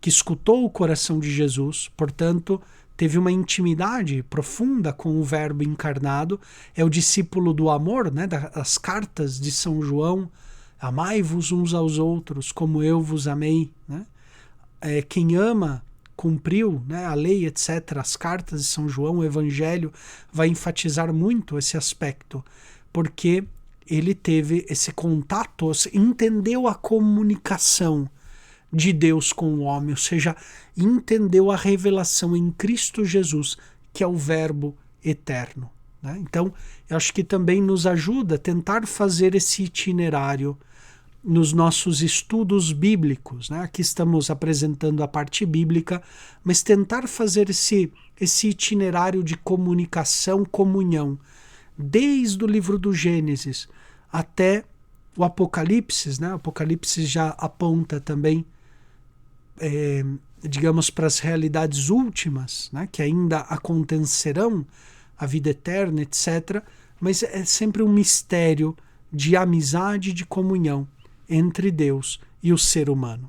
que escutou o coração de Jesus, portanto, teve uma intimidade profunda com o Verbo encarnado, é o discípulo do amor, né, das cartas de São João, amai-vos uns aos outros como eu vos amei. Né? Quem ama cumpriu, né, a lei, etc. As cartas de São João, o Evangelho, vai enfatizar muito esse aspecto, porque ele teve esse contato, entendeu a comunicação de Deus com o homem, ou seja, entendeu a revelação em Cristo Jesus, que é o Verbo eterno. Né? Então, eu acho que também nos ajuda a tentar fazer esse itinerário nos nossos estudos bíblicos. Né? Aqui estamos apresentando a parte bíblica, mas tentar fazer esse itinerário de comunicação, comunhão, desde o livro do Gênesis até o Apocalipse. Né? O Apocalipse já aponta também, digamos, para as realidades últimas, né? Que ainda acontecerão, a vida eterna, etc. mas é sempre um mistério de amizade e de comunhão entre Deus e o ser humano.